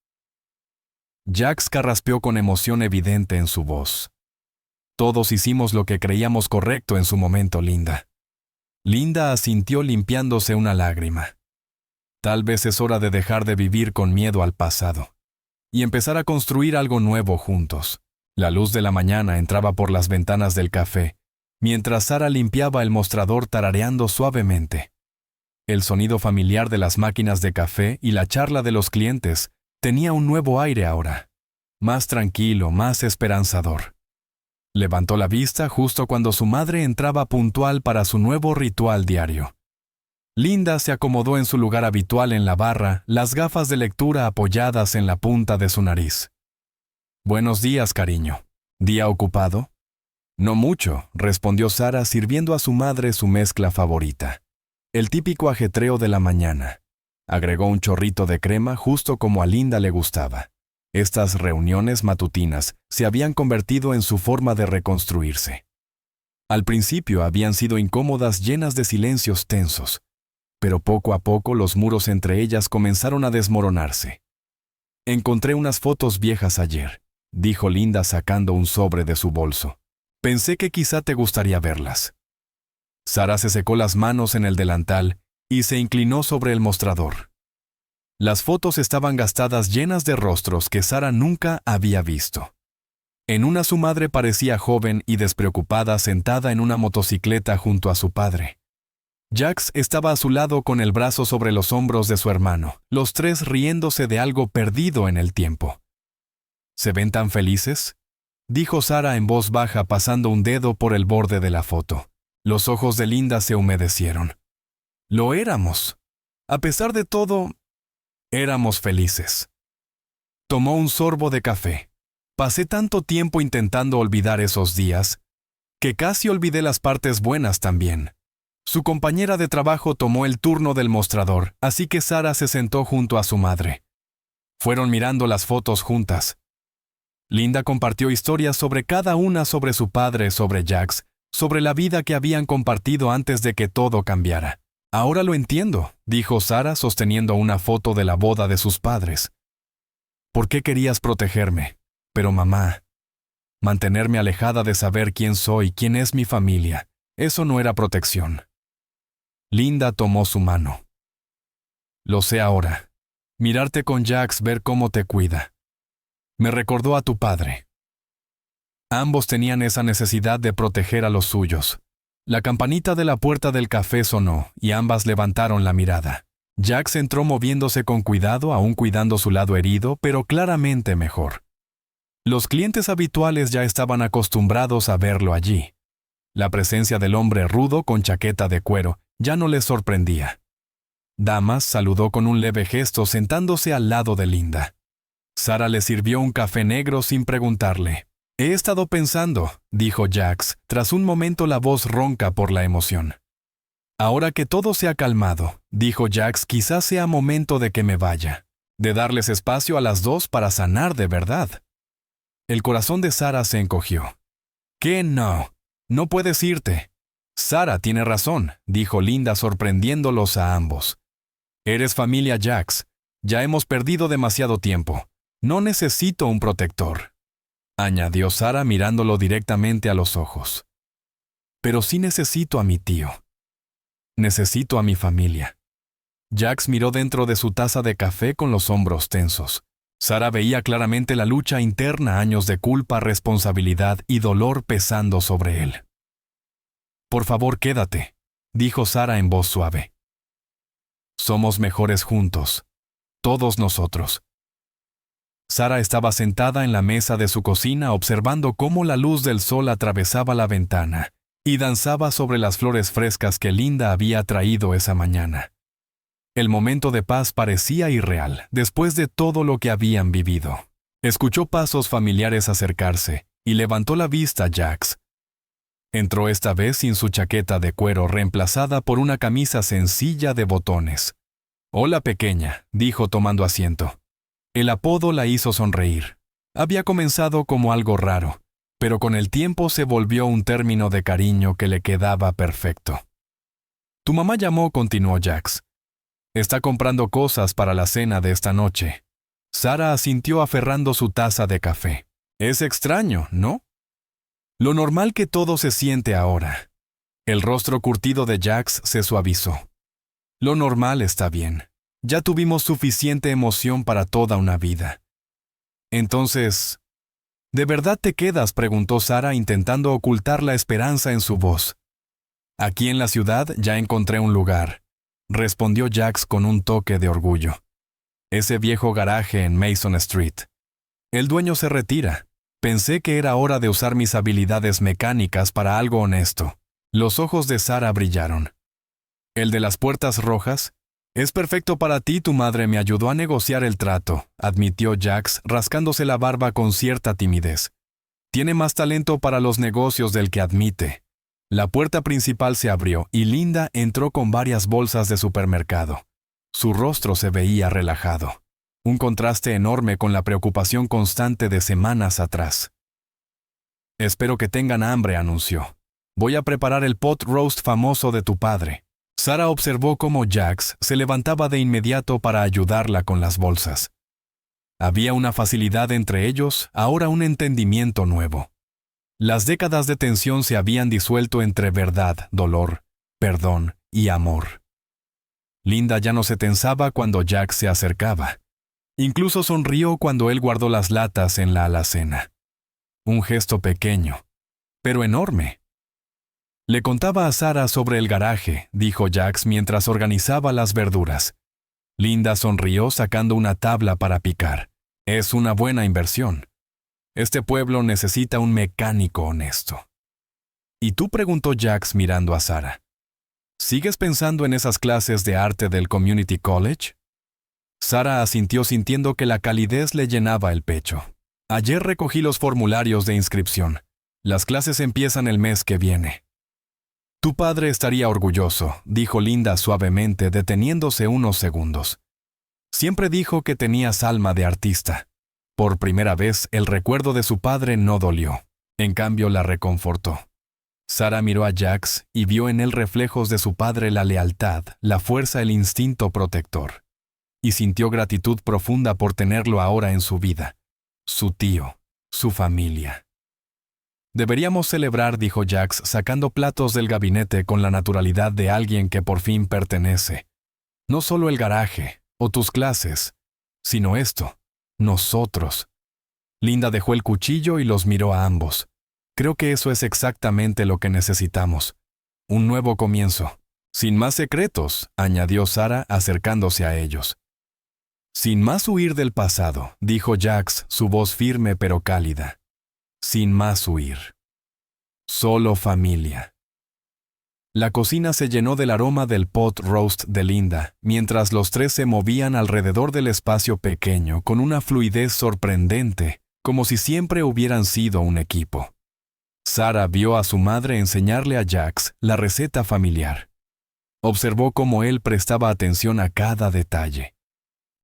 Jax carraspeó con emoción evidente en su voz. «Todos hicimos lo que creíamos correcto en su momento, Linda». Linda asintió limpiándose una lágrima. «Tal vez es hora de dejar de vivir con miedo al pasado y empezar a construir algo nuevo juntos». La luz de la mañana entraba por las ventanas del café, mientras Sara limpiaba el mostrador tarareando suavemente. El sonido familiar de las máquinas de café y la charla de los clientes tenía un nuevo aire ahora, más tranquilo, más esperanzador. Levantó la vista justo cuando su madre entraba puntual para su nuevo ritual diario. Linda se acomodó en su lugar habitual en la barra, las gafas de lectura apoyadas en la punta de su nariz. «Buenos días, cariño. ¿Día ocupado?» «No mucho», respondió Sara sirviendo a su madre su mezcla favorita. «El típico ajetreo de la mañana». Agregó un chorrito de crema justo como a Linda le gustaba. Estas reuniones matutinas se habían convertido en su forma de reconstruirse. Al principio habían sido incómodas, llenas de silencios tensos, pero poco a poco los muros entre ellas comenzaron a desmoronarse. «Encontré unas fotos viejas ayer», dijo Linda sacando un sobre de su bolso. «Pensé que quizá te gustaría verlas». Sara se secó las manos en el delantal y se inclinó sobre el mostrador. Las fotos estaban gastadas, llenas de rostros que Sara nunca había visto. En una su madre parecía joven y despreocupada sentada en una motocicleta junto a su padre. Jax estaba a su lado con el brazo sobre los hombros de su hermano, los tres riéndose de algo perdido en el tiempo. ¿Se ven tan felices?, dijo Sara en voz baja pasando un dedo por el borde de la foto. Los ojos de Linda se humedecieron. Lo éramos. A pesar de todo, éramos felices. Tomó un sorbo de café. Pasé tanto tiempo intentando olvidar esos días, que casi olvidé las partes buenas también. Su compañera de trabajo tomó el turno del mostrador, así que Sara se sentó junto a su madre. Fueron mirando las fotos juntas. Linda compartió historias sobre cada una, sobre su padre, sobre Jax, sobre la vida que habían compartido antes de que todo cambiara. Ahora lo entiendo, dijo Sara sosteniendo una foto de la boda de sus padres. ¿Por qué querías protegerme? Pero mamá, mantenerme alejada de saber quién soy, quién es mi familia, eso no era protección. Linda tomó su mano. Lo sé ahora. Mirarte con Jax, ver cómo te cuida. Me recordó a tu padre. Ambos tenían esa necesidad de proteger a los suyos. La campanita de la puerta del café sonó y ambas levantaron la mirada. Jax entró moviéndose con cuidado, aún cuidando su lado herido, pero claramente mejor. Los clientes habituales ya estaban acostumbrados a verlo allí. La presencia del hombre rudo con chaqueta de cuero ya no les sorprendía. Damas saludó con un leve gesto sentándose al lado de Linda. Sara le sirvió un café negro sin preguntarle. He estado pensando, dijo Jax, tras un momento la voz ronca por la emoción. Ahora que todo se ha calmado, dijo Jax, quizás sea momento de que me vaya, de darles espacio a las dos para sanar de verdad. El corazón de Sara se encogió. ¿Qué no? No puedes irte. Sara tiene razón, dijo Linda sorprendiéndolos a ambos. Eres familia Jax. Ya hemos perdido demasiado tiempo. No necesito un protector, añadió Sara mirándolo directamente a los ojos. Pero sí necesito a mi tío. Necesito a mi familia. Jax miró dentro de su taza de café con los hombros tensos. Sara veía claramente la lucha interna, años de culpa, responsabilidad y dolor pesando sobre él. Por favor, quédate, dijo Sara en voz suave. Somos mejores juntos. Todos nosotros. Sara estaba sentada en la mesa de su cocina observando cómo la luz del sol atravesaba la ventana y danzaba sobre las flores frescas que Linda había traído esa mañana. El momento de paz parecía irreal después de todo lo que habían vivido. Escuchó pasos familiares acercarse y levantó la vista a Jax. Entró esta vez sin su chaqueta de cuero reemplazada por una camisa sencilla de botones. «Hola, pequeña», dijo tomando asiento. El apodo la hizo sonreír. Había comenzado como algo raro, pero con el tiempo se volvió un término de cariño que le quedaba perfecto. «Tu mamá llamó», continuó Jax. «Está comprando cosas para la cena de esta noche». Sara asintió aferrando su taza de café. «Es extraño, ¿no?» Lo normal que todo se siente ahora. El rostro curtido de Jax se suavizó. Lo normal está bien. Ya tuvimos suficiente emoción para toda una vida. Entonces, ¿de verdad te quedas?, preguntó Sara intentando ocultar la esperanza en su voz. Aquí en la ciudad ya encontré un lugar, respondió Jax con un toque de orgullo. Ese viejo garaje en Mason Street. El dueño se retira. Pensé que era hora de usar mis habilidades mecánicas para algo honesto. Los ojos de Sara brillaron. ¿El de las puertas rojas? Es perfecto para ti, tu madre me ayudó a negociar el trato, admitió Jax, rascándose la barba con cierta timidez. Tiene más talento para los negocios del que admite. La puerta principal se abrió y Linda entró con varias bolsas de supermercado. Su rostro se veía relajado. Un contraste enorme con la preocupación constante de semanas atrás. Espero que tengan hambre, anunció. Voy a preparar el pot roast famoso de tu padre. Sara observó cómo Jax se levantaba de inmediato para ayudarla con las bolsas. Había una facilidad entre ellos, ahora un entendimiento nuevo. Las décadas de tensión se habían disuelto entre verdad, dolor, perdón y amor. Linda ya no se tensaba cuando Jax se acercaba. Incluso sonrió cuando él guardó las latas en la alacena. Un gesto pequeño, pero enorme. Le contaba a Sara sobre el garaje, dijo Jax mientras organizaba las verduras. Linda sonrió sacando una tabla para picar. Es una buena inversión. Este pueblo necesita un mecánico honesto. ¿Y tú?, preguntó Jax mirando a Sara. ¿Sigues pensando en esas clases de arte del Community College? Sara asintió sintiendo que la calidez le llenaba el pecho. Ayer recogí los formularios de inscripción. Las clases empiezan el mes que viene. Tu padre estaría orgulloso, dijo Linda suavemente, deteniéndose unos segundos. Siempre dijo que tenías alma de artista. Por primera vez, el recuerdo de su padre no dolió. En cambio, la reconfortó. Sara miró a Jax y vio en él reflejos de su padre, la lealtad, la fuerza, el instinto protector. Y sintió gratitud profunda por tenerlo ahora en su vida. Su tío, su familia. Deberíamos celebrar, dijo Jax, sacando platos del gabinete con la naturalidad de alguien que por fin pertenece. No solo el garaje o tus clases, sino esto, nosotros. Linda dejó el cuchillo y los miró a ambos. Creo que eso es exactamente lo que necesitamos. Un nuevo comienzo. Sin más secretos, añadió Sara acercándose a ellos. Sin más huir del pasado, dijo Jax, su voz firme pero cálida. Sin más huir. Solo familia. La cocina se llenó del aroma del pot roast de Linda, mientras los tres se movían alrededor del espacio pequeño con una fluidez sorprendente, como si siempre hubieran sido un equipo. Sara vio a su madre enseñarle a Jax la receta familiar. Observó cómo él prestaba atención a cada detalle.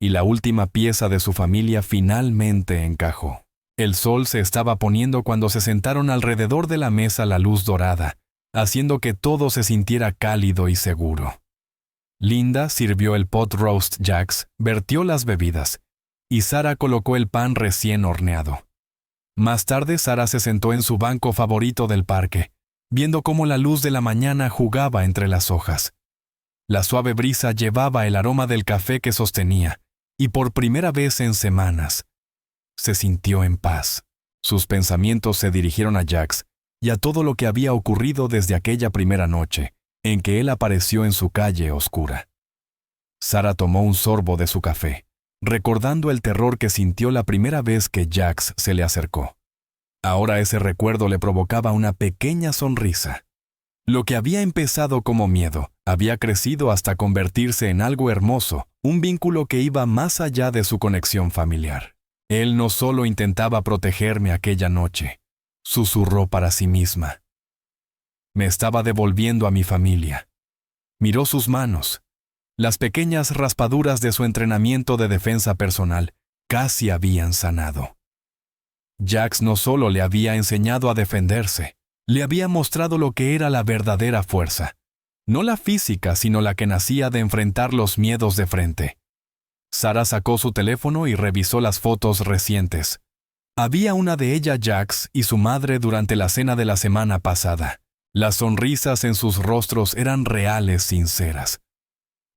Y la última pieza de su familia finalmente encajó. El sol se estaba poniendo cuando se sentaron alrededor de la mesa la luz dorada, haciendo que todo se sintiera cálido y seguro. Linda sirvió el pot roast, Jax vertió las bebidas, y Sara colocó el pan recién horneado. Más tarde, Sara se sentó en su banco favorito del parque, viendo cómo la luz de la mañana jugaba entre las hojas. La suave brisa llevaba el aroma del café que sostenía, y por primera vez en semanas, se sintió en paz. Sus pensamientos se dirigieron a Jax y a todo lo que había ocurrido desde aquella primera noche, en que él apareció en su calle oscura. Sara tomó un sorbo de su café, recordando el terror que sintió la primera vez que Jax se le acercó. Ahora ese recuerdo le provocaba una pequeña sonrisa. Lo que había empezado como miedo había crecido hasta convertirse en algo hermoso, un vínculo que iba más allá de su conexión familiar. Él no solo intentaba protegerme aquella noche, susurró para sí misma. Me estaba devolviendo a mi familia. Miró sus manos. Las pequeñas raspaduras de su entrenamiento de defensa personal casi habían sanado. Jax no solo le había enseñado a defenderse, le había mostrado lo que era la verdadera fuerza. No la física, sino la que nacía de enfrentar los miedos de frente. Sara sacó su teléfono y revisó las fotos recientes. Había una de ella, Jax y su madre durante la cena de la semana pasada. Las sonrisas en sus rostros eran reales, sinceras.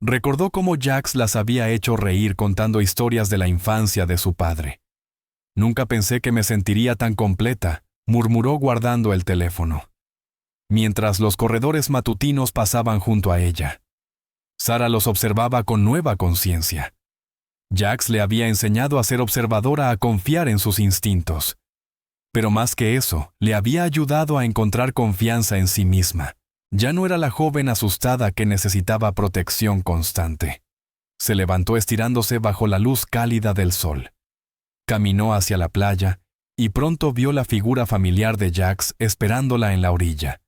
Recordó cómo Jax las había hecho reír contando historias de la infancia de su padre. Nunca pensé que me sentiría tan completa, murmuró guardando el teléfono. Mientras los corredores matutinos pasaban junto a ella. Sara los observaba con nueva conciencia. Jax le había enseñado a ser observadora, a confiar en sus instintos. Pero más que eso, le había ayudado a encontrar confianza en sí misma. Ya no era la joven asustada que necesitaba protección constante. Se levantó estirándose bajo la luz cálida del sol. Caminó hacia la playa y pronto vio la figura familiar de Jax esperándola en la orilla.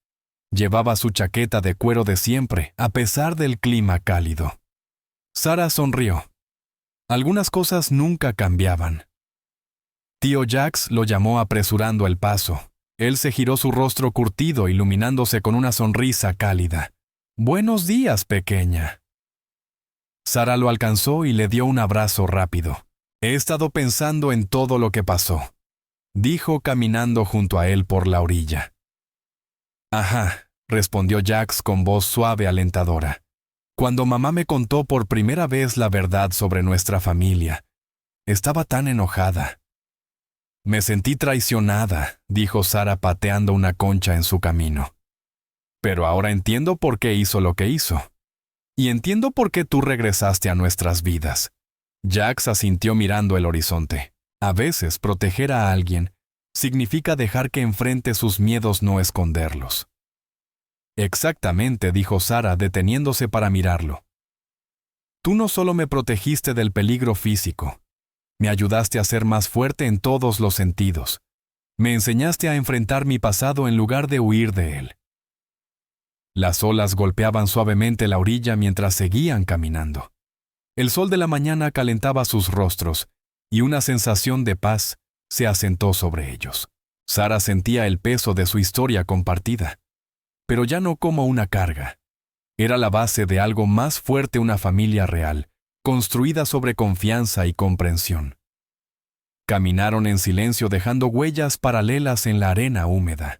Llevaba su chaqueta de cuero de siempre, a pesar del clima cálido. Sara sonrió. Algunas cosas nunca cambiaban. Tío Jax lo llamó apresurando el paso. Él se giró su rostro curtido, iluminándose con una sonrisa cálida. «Buenos días, pequeña». Sara lo alcanzó y le dio un abrazo rápido. «He estado pensando en todo lo que pasó», dijo caminando junto a él por la orilla. «Ajá», respondió Jax con voz suave alentadora. «Cuando mamá me contó por primera vez la verdad sobre nuestra familia, estaba tan enojada». Me sentí traicionada, dijo Sara pateando una concha en su camino. Pero ahora entiendo por qué hizo lo que hizo. Y entiendo por qué tú regresaste a nuestras vidas. Jax asintió mirando el horizonte. A veces proteger a alguien significa dejar que enfrente sus miedos, no esconderlos. Exactamente, dijo Sara deteniéndose para mirarlo. Tú no solo me protegiste del peligro físico, me ayudaste a ser más fuerte en todos los sentidos. Me enseñaste a enfrentar mi pasado en lugar de huir de él. Las olas golpeaban suavemente la orilla mientras seguían caminando. El sol de la mañana calentaba sus rostros y una sensación de paz se asentó sobre ellos. Sara sentía el peso de su historia compartida, pero ya no como una carga. Era la base de algo más fuerte, una familia real, construida sobre confianza y comprensión. Caminaron en silencio dejando huellas paralelas en la arena húmeda.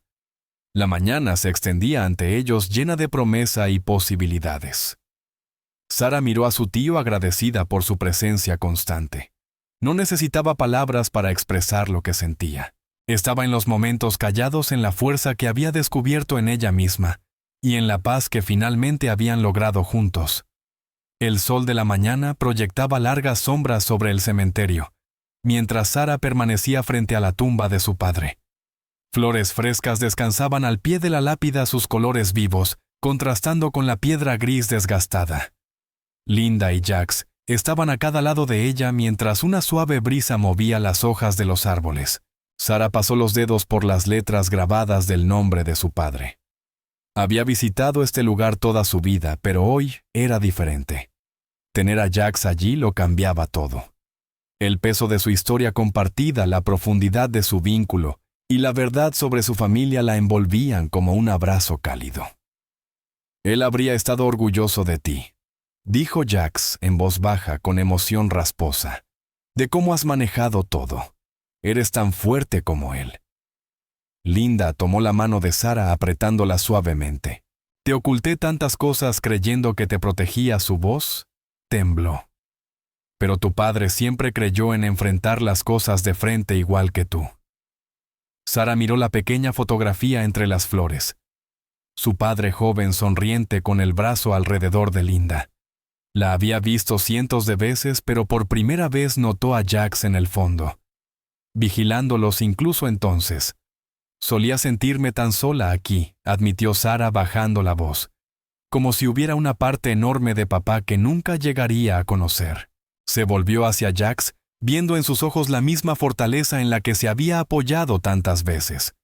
La mañana se extendía ante ellos llena de promesa y posibilidades. Sara miró a su tío agradecida por su presencia constante. No necesitaba palabras para expresar lo que sentía. Estaba en los momentos callados, en la fuerza que había descubierto en ella misma y en la paz que finalmente habían logrado juntos. El sol de la mañana proyectaba largas sombras sobre el cementerio, mientras Sara permanecía frente a la tumba de su padre. Flores frescas descansaban al pie de la lápida, sus colores vivos, contrastando con la piedra gris desgastada. Linda y Jax estaban a cada lado de ella mientras una suave brisa movía las hojas de los árboles. Sara pasó los dedos por las letras grabadas del nombre de su padre. Había visitado este lugar toda su vida, pero hoy era diferente. Tener a Jax allí lo cambiaba todo. El peso de su historia compartida, la profundidad de su vínculo y la verdad sobre su familia la envolvían como un abrazo cálido. Él habría estado orgulloso de ti, dijo Jax en voz baja con emoción rasposa, de cómo has manejado todo. Eres tan fuerte como él. Linda tomó la mano de Sara apretándola suavemente. Te oculté tantas cosas creyendo que te protegía. Su voz tembló. Pero tu padre siempre creyó en enfrentar las cosas de frente igual que tú. Sara miró la pequeña fotografía entre las flores. Su padre joven sonriente con el brazo alrededor de Linda. La había visto cientos de veces, pero por primera vez notó a Jax en el fondo, vigilándolos incluso entonces. Solía sentirme tan sola aquí, admitió Sara bajando la voz, como si hubiera una parte enorme de papá que nunca llegaría a conocer. Se volvió hacia Jax, viendo en sus ojos la misma fortaleza en la que se había apoyado tantas veces.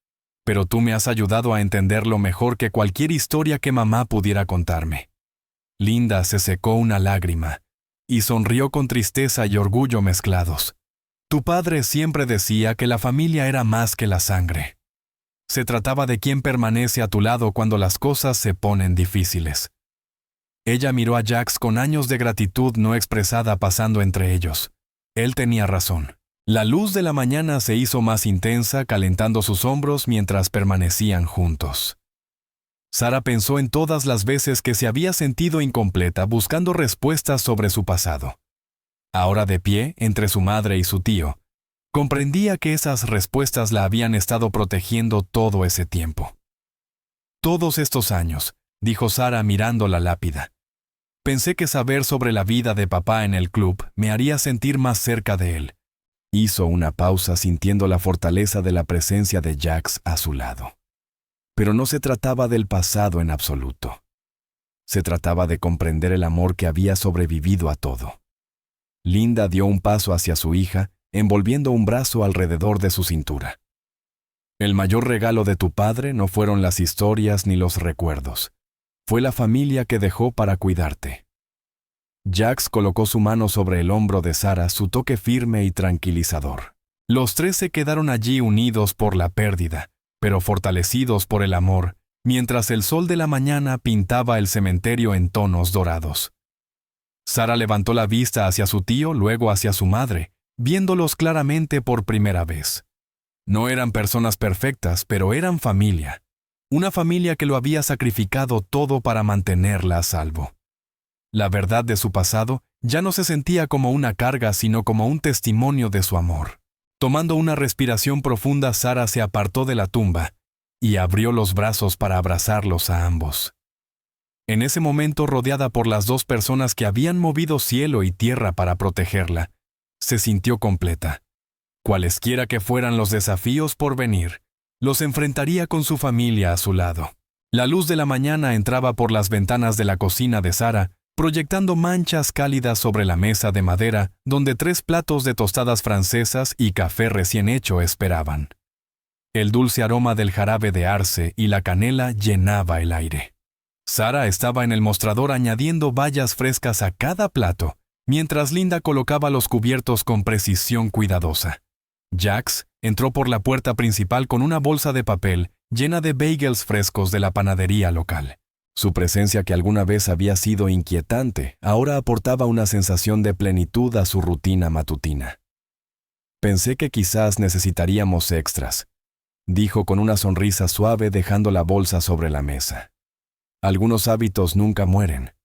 Pero tú me has ayudado a entenderlo mejor que cualquier historia que mamá pudiera contarme. Linda se secó una lágrima y sonrió con tristeza y orgullo mezclados. Tu padre siempre decía que la familia era más que la sangre. Se trataba de quién permanece a tu lado cuando las cosas se ponen difíciles. Ella miró a Jax con años de gratitud no expresada pasando entre ellos. Él tenía razón. La luz de la mañana se hizo más intensa, calentando sus hombros mientras permanecían juntos. Sara pensó en todas las veces que se había sentido incompleta buscando respuestas sobre su pasado. Ahora de pie, entre su madre y su tío, comprendía que esas respuestas la habían estado protegiendo todo ese tiempo. Todos estos años, dijo Sara mirando la lápida. Pensé que saber sobre la vida de papá en el club me haría sentir más cerca de él. Hizo una pausa sintiendo la fortaleza de la presencia de Jax a su lado. Pero no se trataba del pasado en absoluto. Se trataba de comprender el amor que había sobrevivido a todo. Linda dio un paso hacia su hija, envolviendo un brazo alrededor de su cintura. El mayor regalo de tu padre no fueron las historias ni los recuerdos. Fue la familia que dejó para cuidarte. Jax colocó su mano sobre el hombro de Sara, su toque firme y tranquilizador. Los tres se quedaron allí unidos por la pérdida, pero fortalecidos por el amor, mientras el sol de la mañana pintaba el cementerio en tonos dorados. Sara levantó la vista hacia su tío, luego hacia su madre, viéndolos claramente por primera vez. No eran personas perfectas, pero eran familia. Una familia que lo había sacrificado todo para mantenerla a salvo. La verdad de su pasado ya no se sentía como una carga, sino como un testimonio de su amor. Tomando una respiración profunda, Sara se apartó de la tumba y abrió los brazos para abrazarlos a ambos. En ese momento, rodeada por las dos personas que habían movido cielo y tierra para protegerla, se sintió completa. Cualesquiera que fueran los desafíos por venir, los enfrentaría con su familia a su lado. La luz de la mañana entraba por las ventanas de la cocina de Sara, proyectando manchas cálidas sobre la mesa de madera donde 3 platos de tostadas francesas y café recién hecho esperaban. El dulce aroma del jarabe de arce y la canela llenaba el aire. Sara estaba en el mostrador añadiendo bayas frescas a cada plato, mientras Linda colocaba los cubiertos con precisión cuidadosa. Jax entró por la puerta principal con una bolsa de papel llena de bagels frescos de la panadería local. Su presencia, que alguna vez había sido inquietante, ahora aportaba una sensación de plenitud a su rutina matutina. «Pensé que quizás necesitaríamos extras», dijo con una sonrisa suave dejando la bolsa sobre la mesa. «Algunos hábitos nunca mueren.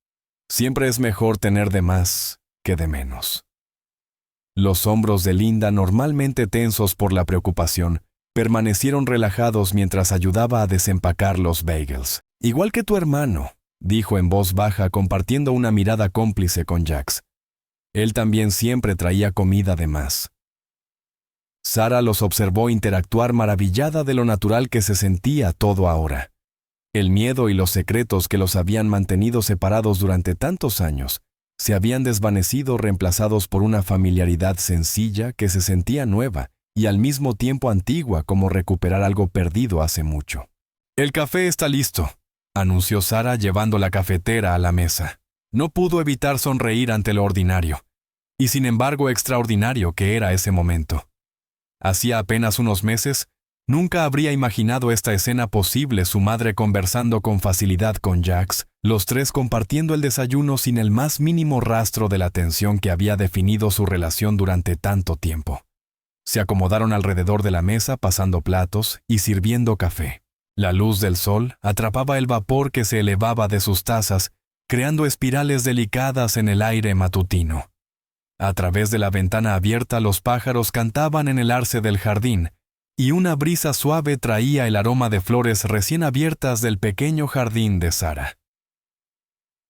Siempre es mejor tener de más que de menos». Los hombros de Linda, normalmente tensos por la preocupación, permanecieron relajados mientras ayudaba a desempacar los bagels. «Igual que tu hermano», dijo en voz baja, compartiendo una mirada cómplice con Jax. Él también siempre traía comida de más. Sara los observó interactuar, maravillada de lo natural que se sentía todo ahora. El miedo y los secretos que los habían mantenido separados durante tantos años se habían desvanecido, reemplazados por una familiaridad sencilla que se sentía nueva y al mismo tiempo antigua, como recuperar algo perdido hace mucho. «El café está listo», anunció Sara llevando la cafetera a la mesa. No pudo evitar sonreír ante lo ordinario, y sin embargo extraordinario que era ese momento. Hacía apenas unos meses, nunca habría imaginado esta escena posible: su madre conversando con facilidad con Jax, los 3 compartiendo el desayuno sin el más mínimo rastro de la tensión que había definido su relación durante tanto tiempo. Se acomodaron alrededor de la mesa, pasando platos y sirviendo café. La luz del sol atrapaba el vapor que se elevaba de sus tazas, creando espirales delicadas en el aire matutino. A través de la ventana abierta, los pájaros cantaban en el arce del jardín, y una brisa suave traía el aroma de flores recién abiertas del pequeño jardín de Sara.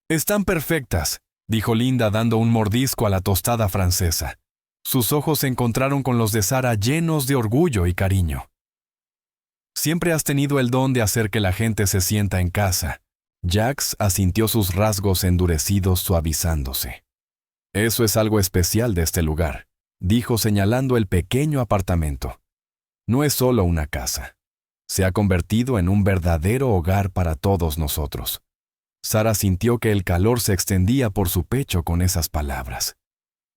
«Están perfectas», dijo Linda dando un mordisco a la tostada francesa. Sus ojos se encontraron con los de Sara, llenos de orgullo y cariño. «Siempre has tenido el don de hacer que la gente se sienta en casa». Jax asintió, sus rasgos endurecidos suavizándose. «Eso es algo especial de este lugar», dijo señalando el pequeño apartamento. «No es solo una casa. Se ha convertido en un verdadero hogar para todos nosotros». Sara sintió que el calor se extendía por su pecho con esas palabras.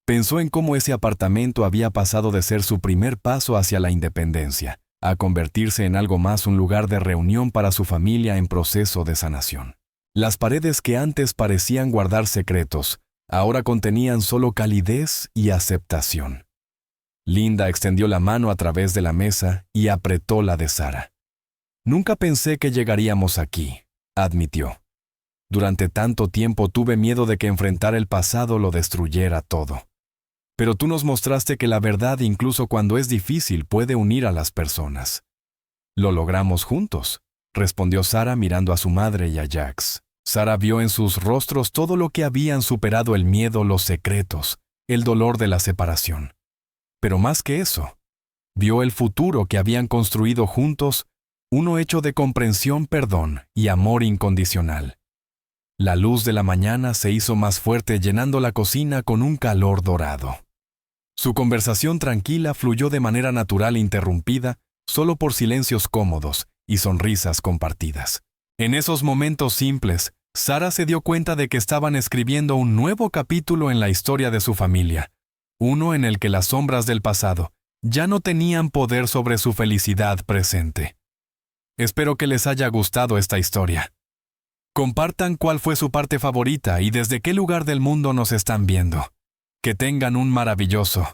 Pensó en cómo ese apartamento había pasado de ser su primer paso hacia la independencia a convertirse en algo más, un lugar de reunión para su familia en proceso de sanación. Las paredes que antes parecían guardar secretos, ahora contenían solo calidez y aceptación. Linda extendió la mano a través de la mesa y apretó la de Sara. «Nunca pensé que llegaríamos aquí», admitió. «Durante tanto tiempo tuve miedo de que enfrentar el pasado lo destruyera todo. Pero tú nos mostraste que la verdad, incluso cuando es difícil, puede unir a las personas». «Lo logramos juntos», respondió Sara mirando a su madre y a Jax. Sara vio en sus rostros todo lo que habían superado: el miedo, los secretos, el dolor de la separación. Pero más que eso, vio el futuro que habían construido juntos, uno hecho de comprensión, perdón y amor incondicional. La luz de la mañana se hizo más fuerte, llenando la cocina con un calor dorado. Su conversación tranquila fluyó de manera natural, interrumpida solo por silencios cómodos y sonrisas compartidas. En esos momentos simples, Sara se dio cuenta de que estaban escribiendo un nuevo capítulo en la historia de su familia, uno en el que las sombras del pasado ya no tenían poder sobre su felicidad presente. Espero que les haya gustado esta historia. Compartan cuál fue su parte favorita y desde qué lugar del mundo nos están viendo. Que tengan un maravilloso